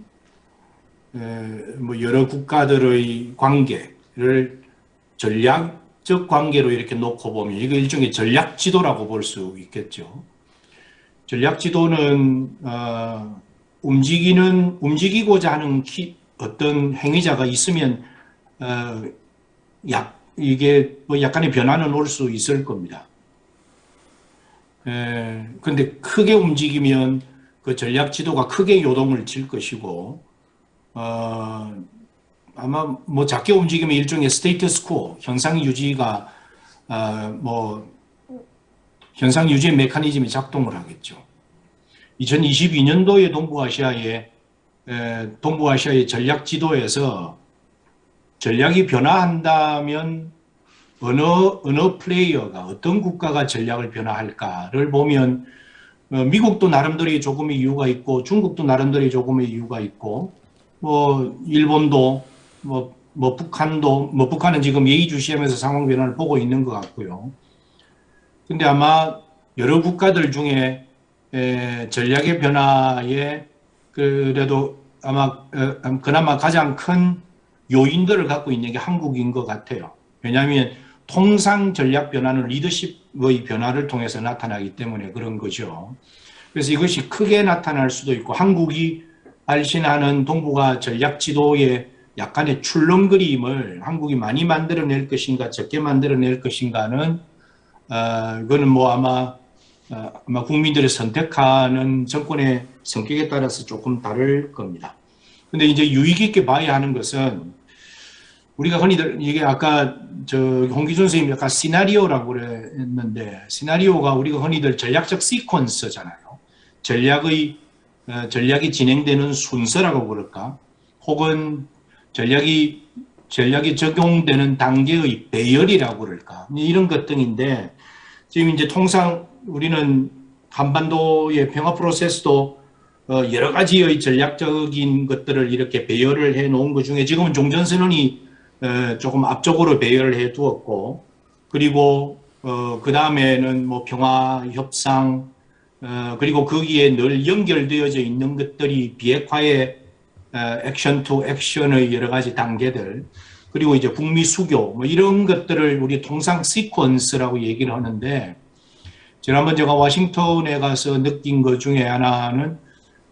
뭐 여러 국가들의 관계를 전략적 관계로 이렇게 놓고 보면 이거 일종의 전략 지도라고 볼 수 있겠죠. 전략 지도는 움직이고자 하는 어떤 행위자가 있으면 이게 뭐 약간의 변화는 올 수 있을 겁니다. 그런데 크게 움직이면 그 전략 지도가 크게 요동을 칠 것이고, 아마 뭐 작게 움직이면 일종의 스테이터스코, 현상 유지가 현상 유지의 메커니즘이 작동을 하겠죠. 2022년도에 동북아시아의 전략 지도에서 전략이 변화한다면 어느 플레이어가, 어떤 국가가 전략을 변화할까를 보면 미국도 나름대로의 조금의 이유가 있고, 중국도 나름대로의 조금의 이유가 있고, 뭐 일본도 북한은 지금 예의주시하면서 상황 변화를 보고 있는 것 같고요. 근데 아마 여러 국가들 중에 전략의 변화에 그래도 그나마 가장 큰 요인들을 갖고 있는 게 한국인 것 같아요. 왜냐하면 통상 전략 변화는 리더십의 변화를 통해서 나타나기 때문에 그런 거죠. 그래서 이것이 크게 나타날 수도 있고, 한국이 발신하는 동북아 전략 지도의 약간의 출렁거림을 한국이 많이 만들어낼 것인가 적게 만들어낼 것인가는 그거는 뭐 아마 국민들이 선택하는 정권의 성격에 따라서 조금 다를 겁니다. 근데 이제 유의 깊게 봐야 하는 것은, 우리가 흔히들 이게 아까 홍기준 선생님이 아까 시나리오라고 그랬는데, 시나리오가 우리가 흔히들 전략적 시퀀스잖아요. 전략이 진행되는 순서라고 그럴까? 혹은 전략이 적용되는 단계의 배열이라고 그럴까? 이런 것 등인데, 지금 이제 통상 우리는 한반도의 평화 프로세스도 여러 가지의 전략적인 것들을 이렇게 배열을 해 놓은 것 중에 지금은 종전선언이 조금 앞쪽으로 배열을 해 두었고, 그리고 그 다음에는 뭐 평화 협상, 그리고 거기에 늘 연결되어져 있는 것들이 비핵화의 액션 투 액션의 여러 가지 단계들, 그리고 이제 북미 수교, 뭐 이런 것들을 우리 통상 시퀀스라고 얘기를 하는데, 지난번 제가 워싱턴에 가서 느낀 것 중에 하나는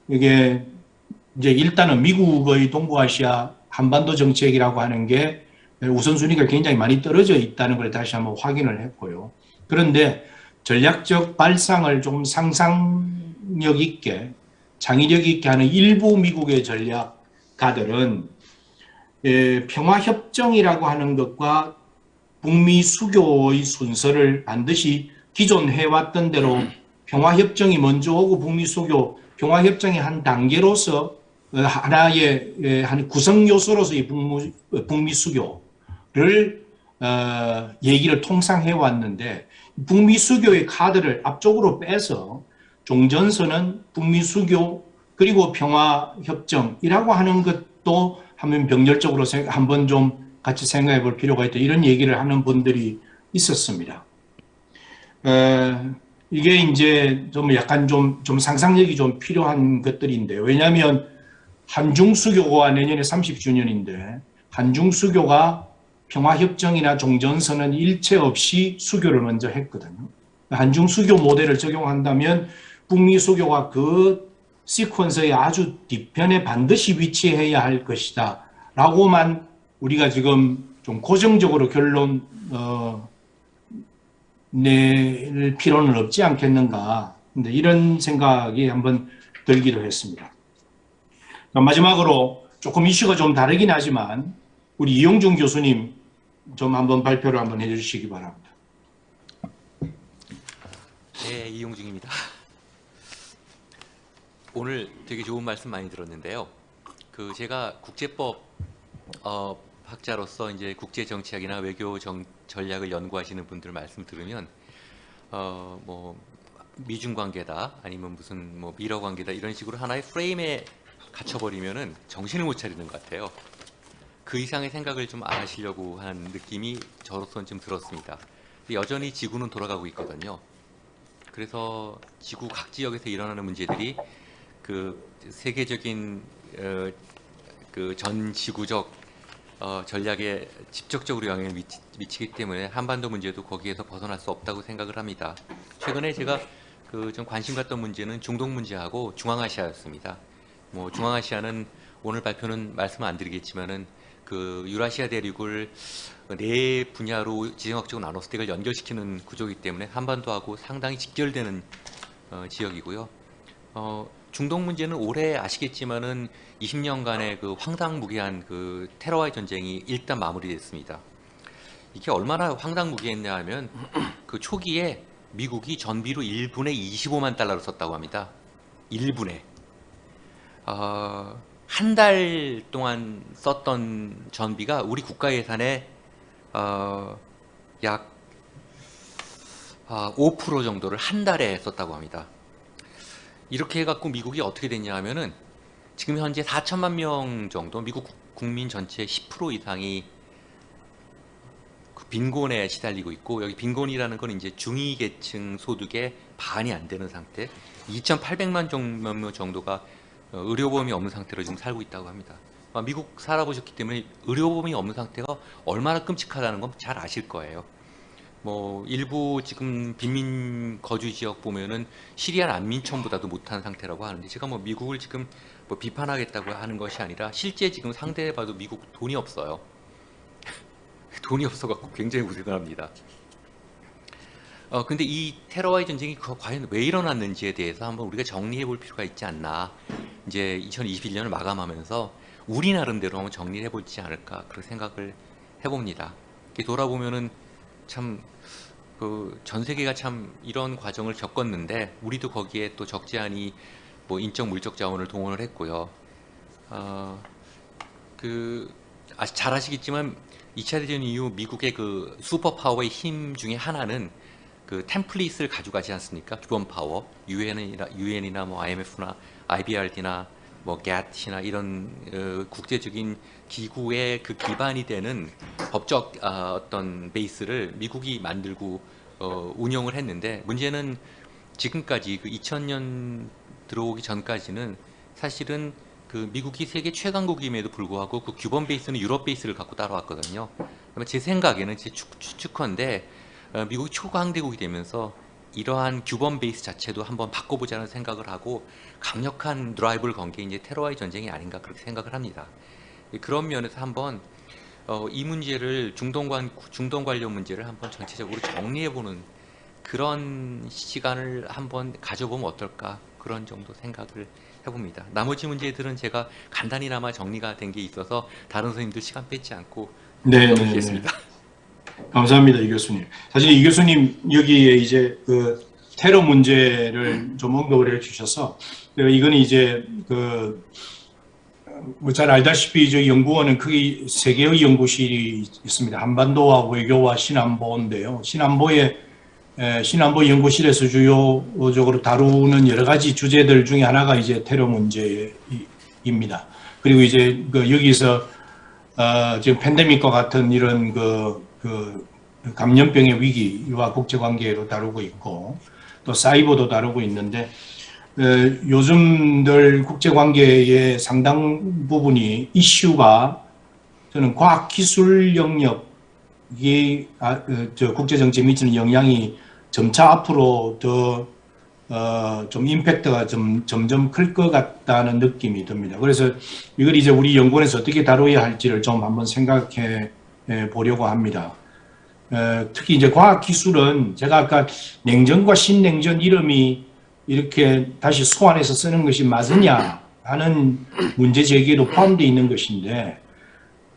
이게 이제 일단은 미국의 동부아시아 한반도 정책이라고 하는 게 우선순위가 굉장히 많이 떨어져 있다는 걸 다시 한번 확인을 했고요. 그런데 전략적 발상을 좀 상상력 있게, 창의력 있게 하는 일부 미국의 전략가들은 평화협정이라고 하는 것과 북미 수교의 순서를 반드시 기존 해왔던 대로 평화협정이 먼저 오고 북미 수교, 평화협정의 한 단계로서 하나의 한 구성 요소로서 이 북미 수교를 얘기를 통상 해왔는데, 북미 수교의 카드를 앞쪽으로 빼서 종전선언, 북미 수교, 그리고 평화협정이라고 하는 것도 한번 병렬적으로 한번 좀 같이 생각해 볼 필요가 있다, 이런 얘기를 하는 분들이 있었습니다. 이게 이제 좀 약간 좀 상상력이 좀 필요한 것들인데, 왜냐하면 한중수교가 내년에 30주년인데 한중수교가 평화협정이나 종전선언 일체 없이 수교를 먼저 했거든요. 한중수교 모델을 적용한다면 북미 수교가 그 시퀀스의 아주 뒤편에 반드시 위치해야 할 것이다 라고만 우리가 지금 좀 고정적으로 결론 낼 필요는 없지 않겠는가, 근데 이런 생각이 한번 들기도 했습니다. 마지막으로 조금 이슈가 좀 다르긴 하지만 우리 이용준 교수님 좀 한번 발표를 한번 해주시기 바랍니다. 네, 이용중입니다. 오늘 되게 좋은 말씀 많이 들었는데요. 제가 국제법 학자로서 이제 국제 정치학이나 외교 전략을 연구하시는 분들 말씀 들으면 뭐 미중 관계다, 아니면 무슨 뭐 미러 관계다, 이런 식으로 하나의 프레임에 갇혀버리면은 정신을 못 차리는 것 같아요. 그 이상의 생각을 좀 안 하시려고 하는 느낌이 저로서는 좀 들었습니다. 여전히 지구는 돌아가고 있거든요. 그래서 지구 각 지역에서 일어나는 문제들이 그 세계적인 그 전 지구적 전략에 직접적으로 영향을 미치기 때문에 한반도 문제도 거기에서 벗어날 수 없다고 생각을 합니다. 최근에 제가 좀 관심 갖던 문제는 중동 문제하고 중앙아시아였습니다. 뭐 중앙아시아는 오늘 발표는 말씀 안 드리겠지만은 그 유라시아 대륙을 네 분야로 지정학적으로 나눴을 때 이걸 연결시키는 구조이기 때문에 한반도하고 상당히 직결되는 지역이고요. 중동 문제는 올해 아시겠지만은 20년간의 그 황당무계한 그 테러와의 전쟁이 일단 마무리됐습니다. 이게 얼마나 황당무계했냐 하면 그 초기에 미국이 전비로 1분에 25만 달러를 썼다고 합니다. 1분에. 한 달 동안 썼던 전비가 우리 국가 예산의 약 5% 정도를 한 달에 썼다고 합니다. 이렇게 해갖고 미국이 어떻게 됐냐 하면은 지금 현재 4천만 명 정도, 미국 국민 전체의 10% 이상이 그 빈곤에 시달리고 있고, 여기 빈곤이라는 건 이제 중위 계층 소득의 반이 안 되는 상태, 2,800만 명 정도가 의료보험이 없는 상태로 지금 살고 있다고 합니다. 미국 살아보셨기 때문에 의료보험이 없는 상태가 얼마나 끔찍하다는 건 잘 아실 거예요. 뭐 일부 지금 빈민 거주 지역 보면은 시리아 난민촌보다도 못한 상태라고 하는데, 제가 뭐 미국을 지금 뭐 비판하겠다고 하는 것이 아니라 실제 지금 상대해봐도 미국 돈이 없어요. 돈이 없어갖고 굉장히 고생을 합니다. 근데 이 테러와의 전쟁이 과연 왜 일어났는지에 대해서 한번 우리가 정리해 볼 필요가 있지 않나. 이제 2021년을 마감하면서 우리 나름대로 한번 정리해 보지 않을까, 그런 생각을 해봅니다. 이렇게 돌아보면은 참 그 전 세계가 참 이런 과정을 겪었는데, 우리도 거기에 또 적지 않이 뭐 인적 물적 자원을 동원을 했고요. 잘 아시겠지만 2차 대전 이후 미국의 그 슈퍼파워의 힘 중에 하나는 그 템플릿을 가져가지 않습니까? 기본 파워, 유엔이나 뭐 IMF나 IBRD나 뭐 GATT나 이런 국제적인 기구의 그 기반이 되는 법적 어떤 베이스를 미국이 만들고 운영을 했는데, 문제는 지금까지 그 2000년 들어오기 전까지는 사실은 그 미국이 세계 최강국임에도 불구하고 그 기본 베이스는 유럽 베이스를 갖고 따라왔거든요. 그러면 제 생각에는 제 추측컨대 미국이 초강대국이 되면서 이러한 규범 베이스 자체도 한번 바꿔보자는 생각을 하고 강력한 드라이브를 건 게 이제 테러와의 전쟁이 아닌가 그렇게 생각을 합니다. 그런 면에서 한번 이 문제를 중동 관련 문제를 한번 전체적으로 정리해보는 그런 시간을 한번 가져보면 어떨까, 그런 정도 생각을 해봅니다. 나머지 문제들은 제가 간단히나마 정리가 된 게 있어서 다른 선생님들 시간 뺏지 않고 넘기겠습니다. 감사합니다, 이 교수님. 사실 이 교수님 여기에 이제 그 테러 문제를 좀 언급을 해주셔서 이거는 이제 그 뭐 잘 알다시피 저 연구원은 크게 세 개의 연구실이 있습니다. 한반도와 외교와 신안보인데요. 신안보 연구실에서 주요적으로 다루는 여러 가지 주제들 중에 하나가 이제 테러 문제입니다. 그리고 이제 그 여기서 지금 팬데믹과 같은 이런 그 감염병의 위기와 국제관계로 다루고 있고 또 사이버도 다루고 있는데 요즘들 국제관계의 상당 부분이 이슈가 저는 과학기술 영역이 저 국제정치에 미치는 영향이 점차 앞으로 더 좀 임팩트가 점점 클 것 같다는 느낌이 듭니다. 그래서 이걸 이제 우리 연구원에서 어떻게 다뤄야 할지를 좀 한번 생각해 보려고 합니다. 특히 이제 과학기술은 제가 아까 냉전과 신냉전 이름이 이렇게 다시 소환해서 쓰는 것이 맞으냐 하는 문제 제기에도 포함되어 있는 것인데,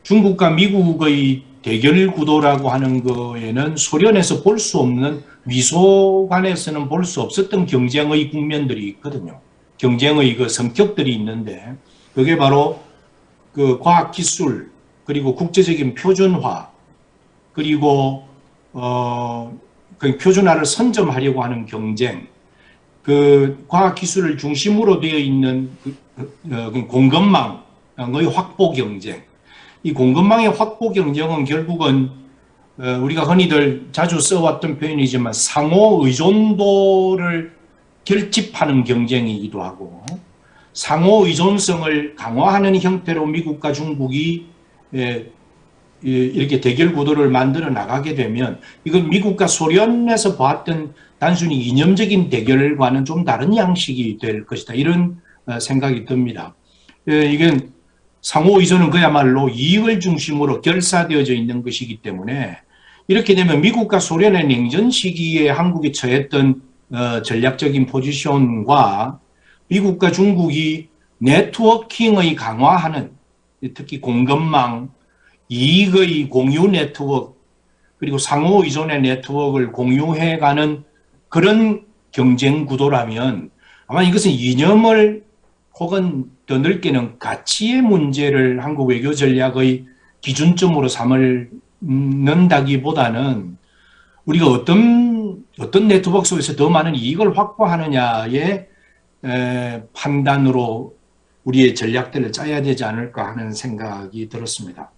중국과 미국의 대결 구도라고 하는 거에는 소련에서 볼 수 없는, 미소관에서는 볼 수 없었던 경쟁의 국면들이 있거든요. 경쟁의 그 성격들이 있는데, 그게 바로 그 과학기술, 그리고 국제적인 표준화, 그리고 그 표준화를 선점하려고 하는 경쟁, 그 과학기술을 중심으로 되어 있는 공급망의 확보 경쟁. 이 공급망의 확보 경쟁은 결국은 우리가 흔히들 자주 써왔던 표현이지만 상호 의존도를 결집하는 경쟁이기도 하고, 상호 의존성을 강화하는 형태로 미국과 중국이 이렇게 대결 구도를 만들어 나가게 되면 이건 미국과 소련에서 보았던 단순히 이념적인 대결과는 좀 다른 양식이 될 것이다, 이런 생각이 듭니다. 이건 상호 의존은 그야말로 이익을 중심으로 결사되어져 있는 것이기 때문에 이렇게 되면 미국과 소련의 냉전 시기에 한국이 처했던 전략적인 포지션과 미국과 중국이 네트워킹의 강화하는, 특히 공급망, 이익의 공유 네트워크, 그리고 상호 의존의 네트워크를 공유해가는 그런 경쟁 구도라면 아마 이것은 이념을 혹은 더 넓게는 가치의 문제를 한국 외교 전략의 기준점으로 삼는다기보다는 우리가 어떤 네트워크 속에서 더 많은 이익을 확보하느냐의 판단으로 우리의 전략들을 짜야 되지 않을까 하는 생각이 들었습니다.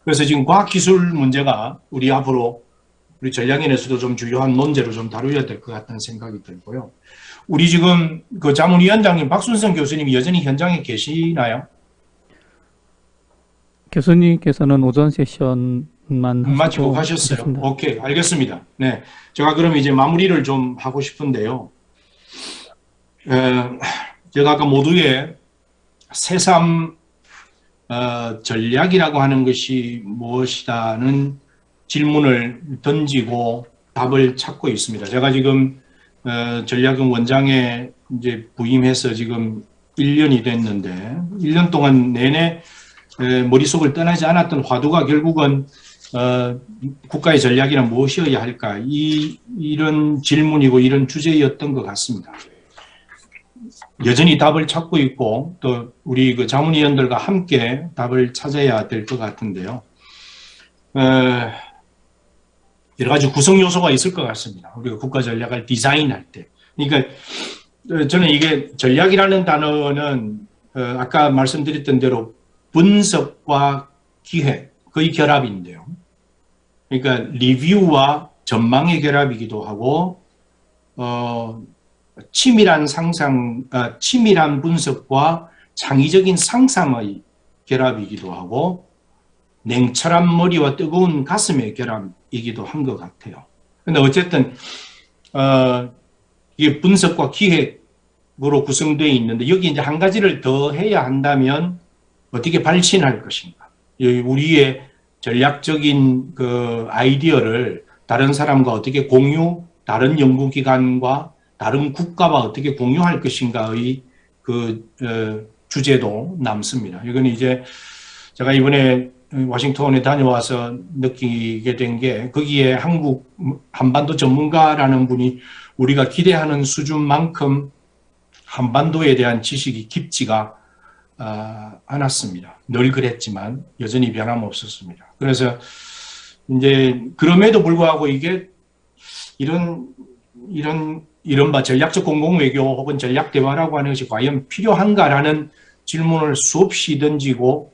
그래서 지금 과학기술 문제가 우리 앞으로 우리 전략인에서도 좀 주요한 논제로 좀 다루어야 될 것 같다는 생각이 들고요. 우리 지금 그 자문위원장님 박순성 교수님이 여전히 현장에 계시나요? 교수님께서는 오전 세션만 마치고 가셨어요. 하셨습니다. 오케이, 알겠습니다. 네, 제가 그럼 이제 마무리를 좀 하고 싶은데요. 제가 아까 모두의 새삼 전략이라고 하는 것이 무엇이다는 질문을 던지고 답을 찾고 있습니다. 제가 지금 전략은 원장에 이제 부임해서 지금 1년이 됐는데 1년 동안 내내 머릿속을 떠나지 않았던 화두가 결국은 국가의 전략이란 무엇이어야 할까, 이런 질문이고 이런 주제였던 것 같습니다. 여전히 답을 찾고 있고 또 우리 그 자문위원들과 함께 답을 찾아야 될 것 같은데요. 여러 가지 구성 요소가 있을 것 같습니다. 우리가 국가 전략을 디자인할 때. 그러니까 저는 이게 전략이라는 단어는 아까 말씀드렸던 대로 분석과 기획, 거의 결합인데요. 그러니까 리뷰와 전망의 결합이기도 하고, 치밀한 치밀한 분석과 창의적인 상상의 결합이기도 하고, 냉철한 머리와 뜨거운 가슴의 결합이기도 한 것 같아요. 근데 어쨌든, 이게 분석과 기획으로 구성되어 있는데, 여기 이제 한 가지를 더 해야 한다면, 어떻게 발신할 것인가. 우리의 전략적인 그 아이디어를 다른 사람과 어떻게 다른 연구기관과 다른 국가와 어떻게 공유할 것인가의 그 주제도 남습니다. 이건 이제 제가 이번에 워싱턴에 다녀와서 느끼게 된 게, 거기에 한반도 전문가라는 분이 우리가 기대하는 수준만큼 한반도에 대한 지식이 깊지가 않았습니다. 늘 그랬지만 여전히 변함없었습니다. 그래서 이제 그럼에도 불구하고 이게 이른바 전략적 공공외교 혹은 전략 대화라고 하는 것이 과연 필요한가라는 질문을 수없이 던지고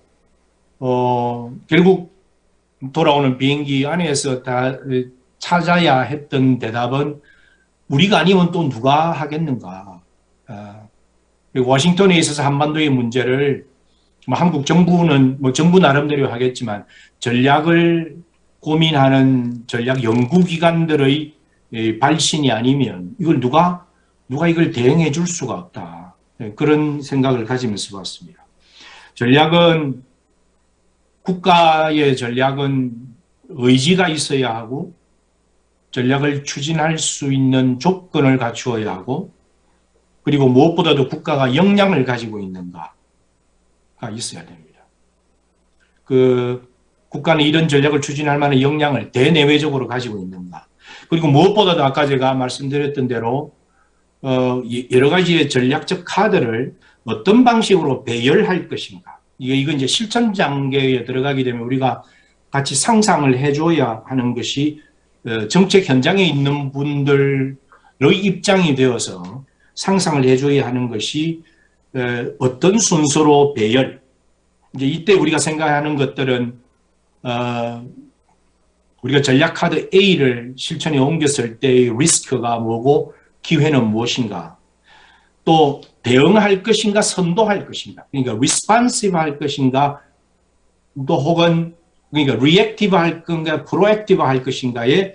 결국 돌아오는 비행기 안에서 다 찾아야 했던 대답은 우리가 아니면 또 누가 하겠는가. 그리고 워싱턴에 있어서 한반도의 문제를 한국 정부는 정부 나름대로 하겠지만 전략을 고민하는 전략 연구기관들의 발신이 아니면 이걸 누가 이걸 대응해 줄 수가 없다. 그런 생각을 가지면서 봤습니다. 국가의 전략은 의지가 있어야 하고 전략을 추진할 수 있는 조건을 갖추어야 하고 그리고 무엇보다도 국가가 역량을 가지고 있는가가 있어야 됩니다. 국가는 이런 전략을 추진할 만한 역량을 대내외적으로 가지고 있는가. 그리고 무엇보다도 아까 제가 말씀드렸던 대로 여러 가지의 전략적 카드를 어떤 방식으로 배열할 것인가. 이건 이제 실천 단계에 들어가게 되면 우리가 같이 상상을 해줘야 하는 것이 정책 현장에 있는 분들의 입장이 되어서 상상을 해줘야 하는 것이 어떤 순서로 배열. 이제 이때 우리가 생각하는 것들은 우리가 전략 카드 A를 실천에 옮겼을 때의 리스크가 뭐고 기회는 무엇인가. 또 대응할 것인가 선도할 것인가. 그러니까 responsive 할 것인가 또 혹은 그러니까 reactive 할 건가 proactive 할 것인가에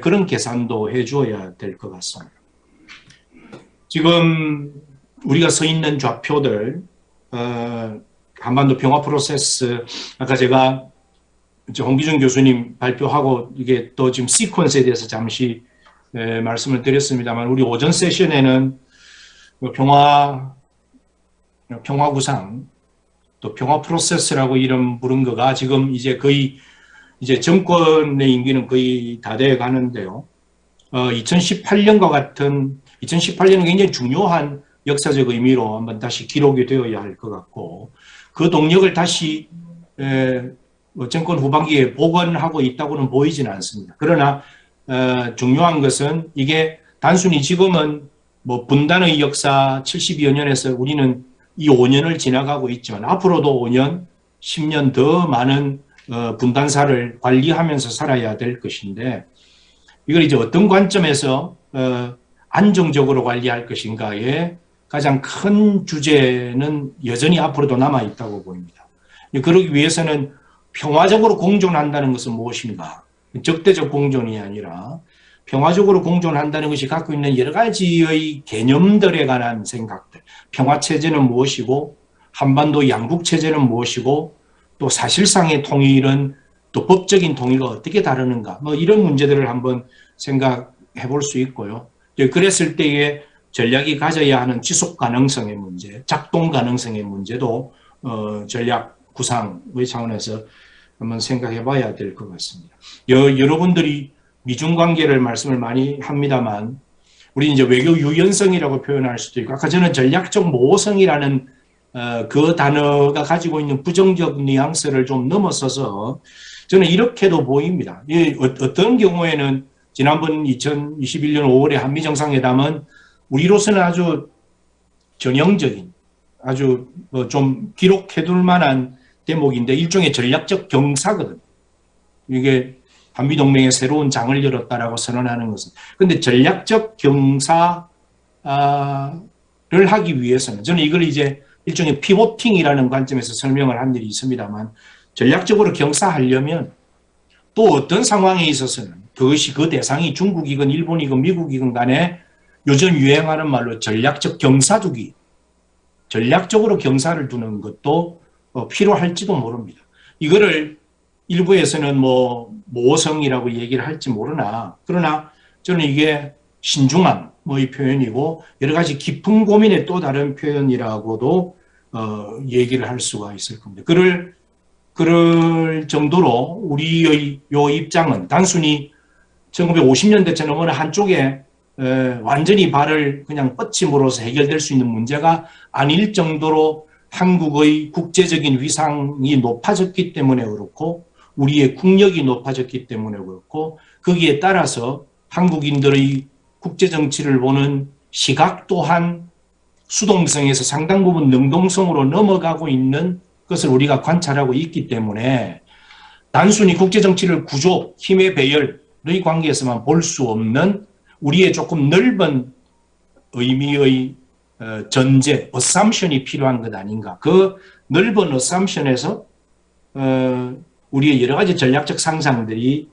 그런 계산도 해줘야 될 것 같습니다. 지금 우리가 서 있는 좌표들 한반도 평화 프로세스 아까 제가 홍기준 교수님 발표하고 이게 또 지금 시퀀스에 대해서 잠시 말씀을 드렸습니다만 우리 오전 세션에는 평화구상 또 평화 프로세스라고 이름 부른 거가 지금 이제 거의 이제 정권의 임기는 거의 다 돼 가는데요. 2018년과 같은 2018년은 굉장히 중요한 역사적 의미로 한번 다시 기록이 되어야 할 것 같고 그 동력을 다시 정권 후반기에 복원하고 있다고는 보이지는 않습니다. 그러나 중요한 것은 이게 단순히 지금은 뭐 분단의 역사 72여 년에서 우리는 이 5년을 지나가고 있지만 앞으로도 5년, 10년 더 많은 분단사를 관리하면서 살아야 될 것인데 이걸 이제 어떤 관점에서 안정적으로 관리할 것인가에 가장 큰 주제는 여전히 앞으로도 남아 있다고 보입니다. 그러기 위해서는 평화적으로 공존한다는 것은 무엇인가? 적대적 공존이 아니라 평화적으로 공존한다는 것이 갖고 있는 여러 가지의 개념들에 관한 생각들. 평화체제는 무엇이고 한반도 양국체제는 무엇이고 또 사실상의 통일은 또 법적인 통일과 어떻게 다르는가. 뭐 이런 문제들을 한번 생각해 볼 수 있고요. 그랬을 때에 전략이 가져야 하는 지속 가능성의 문제, 작동 가능성의 문제도 전략 구상의 차원에서 한번 생각해 봐야 될 것 같습니다. 여러분들이 미중 관계를 말씀을 많이 합니다만 우리 이제 외교 유연성이라고 표현할 수도 있고 아까 저는 전략적 모호성이라는 그 단어가 가지고 있는 부정적 뉘앙스를 좀 넘어서서 저는 이렇게도 보입니다. 어떤 경우에는 지난번 2021년 5월에 한미 정상회담은 우리로서는 아주 전형적인 아주 좀 기록해둘 만한 대목인데 일종의 전략적 경사거든요. 이게 한미동맹의 새로운 장을 열었다라고 선언하는 것은. 그런데 전략적 경사를 하기 위해서는 저는 이걸 이제 일종의 피보팅이라는 관점에서 설명을 한 일이 있습니다만 전략적으로 경사하려면 또 어떤 상황에 있어서는 그것이 그 대상이 중국이건 일본이건 미국이건 간에 요즘 유행하는 말로 전략적 경사두기, 전략적으로 경사를 두는 것도 필요할지도 모릅니다. 이거를 일부에서는 뭐 모성이라고 얘기를 할지 모르나 그러나 저는 이게 신중함의 표현이고 여러 가지 깊은 고민의 또 다른 표현이라고도 얘기를 할 수가 있을 겁니다. 그럴 정도로 우리의 요 입장은 단순히 1950년대처럼 어느 한쪽에 완전히 발을 그냥 뻗침으로써 해결될 수 있는 문제가 아닐 정도로 한국의 국제적인 위상이 높아졌기 때문에 그렇고 우리의 국력이 높아졌기 때문에 그렇고 거기에 따라서 한국인들의 국제정치를 보는 시각 또한 수동성에서 상당 부분 능동성으로 넘어가고 있는 것을 우리가 관찰하고 있기 때문에 단순히 국제정치를 구조, 힘의 배열의 관계에서만 볼 수 없는 우리의 조금 넓은 의미의 전제, assumption이 필요한 것 아닌가. 그 넓은 assumption에서 우리의 여러 가지 전략적 상상들이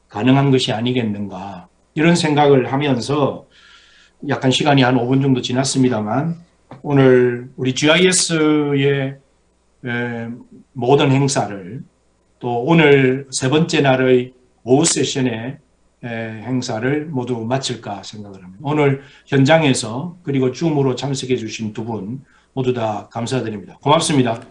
가능한 것이 아니겠는가. 이런 생각을 하면서 약간 시간이 한 5분 정도 지났습니다만 오늘 우리 GIS의 모든 행사를 또 오늘 세 번째 날의 오후 세션의 행사를 모두 마칠까 생각을 합니다. 오늘 현장에서 그리고 줌으로 참석해 주신 두 분 모두 다 감사드립니다. 고맙습니다.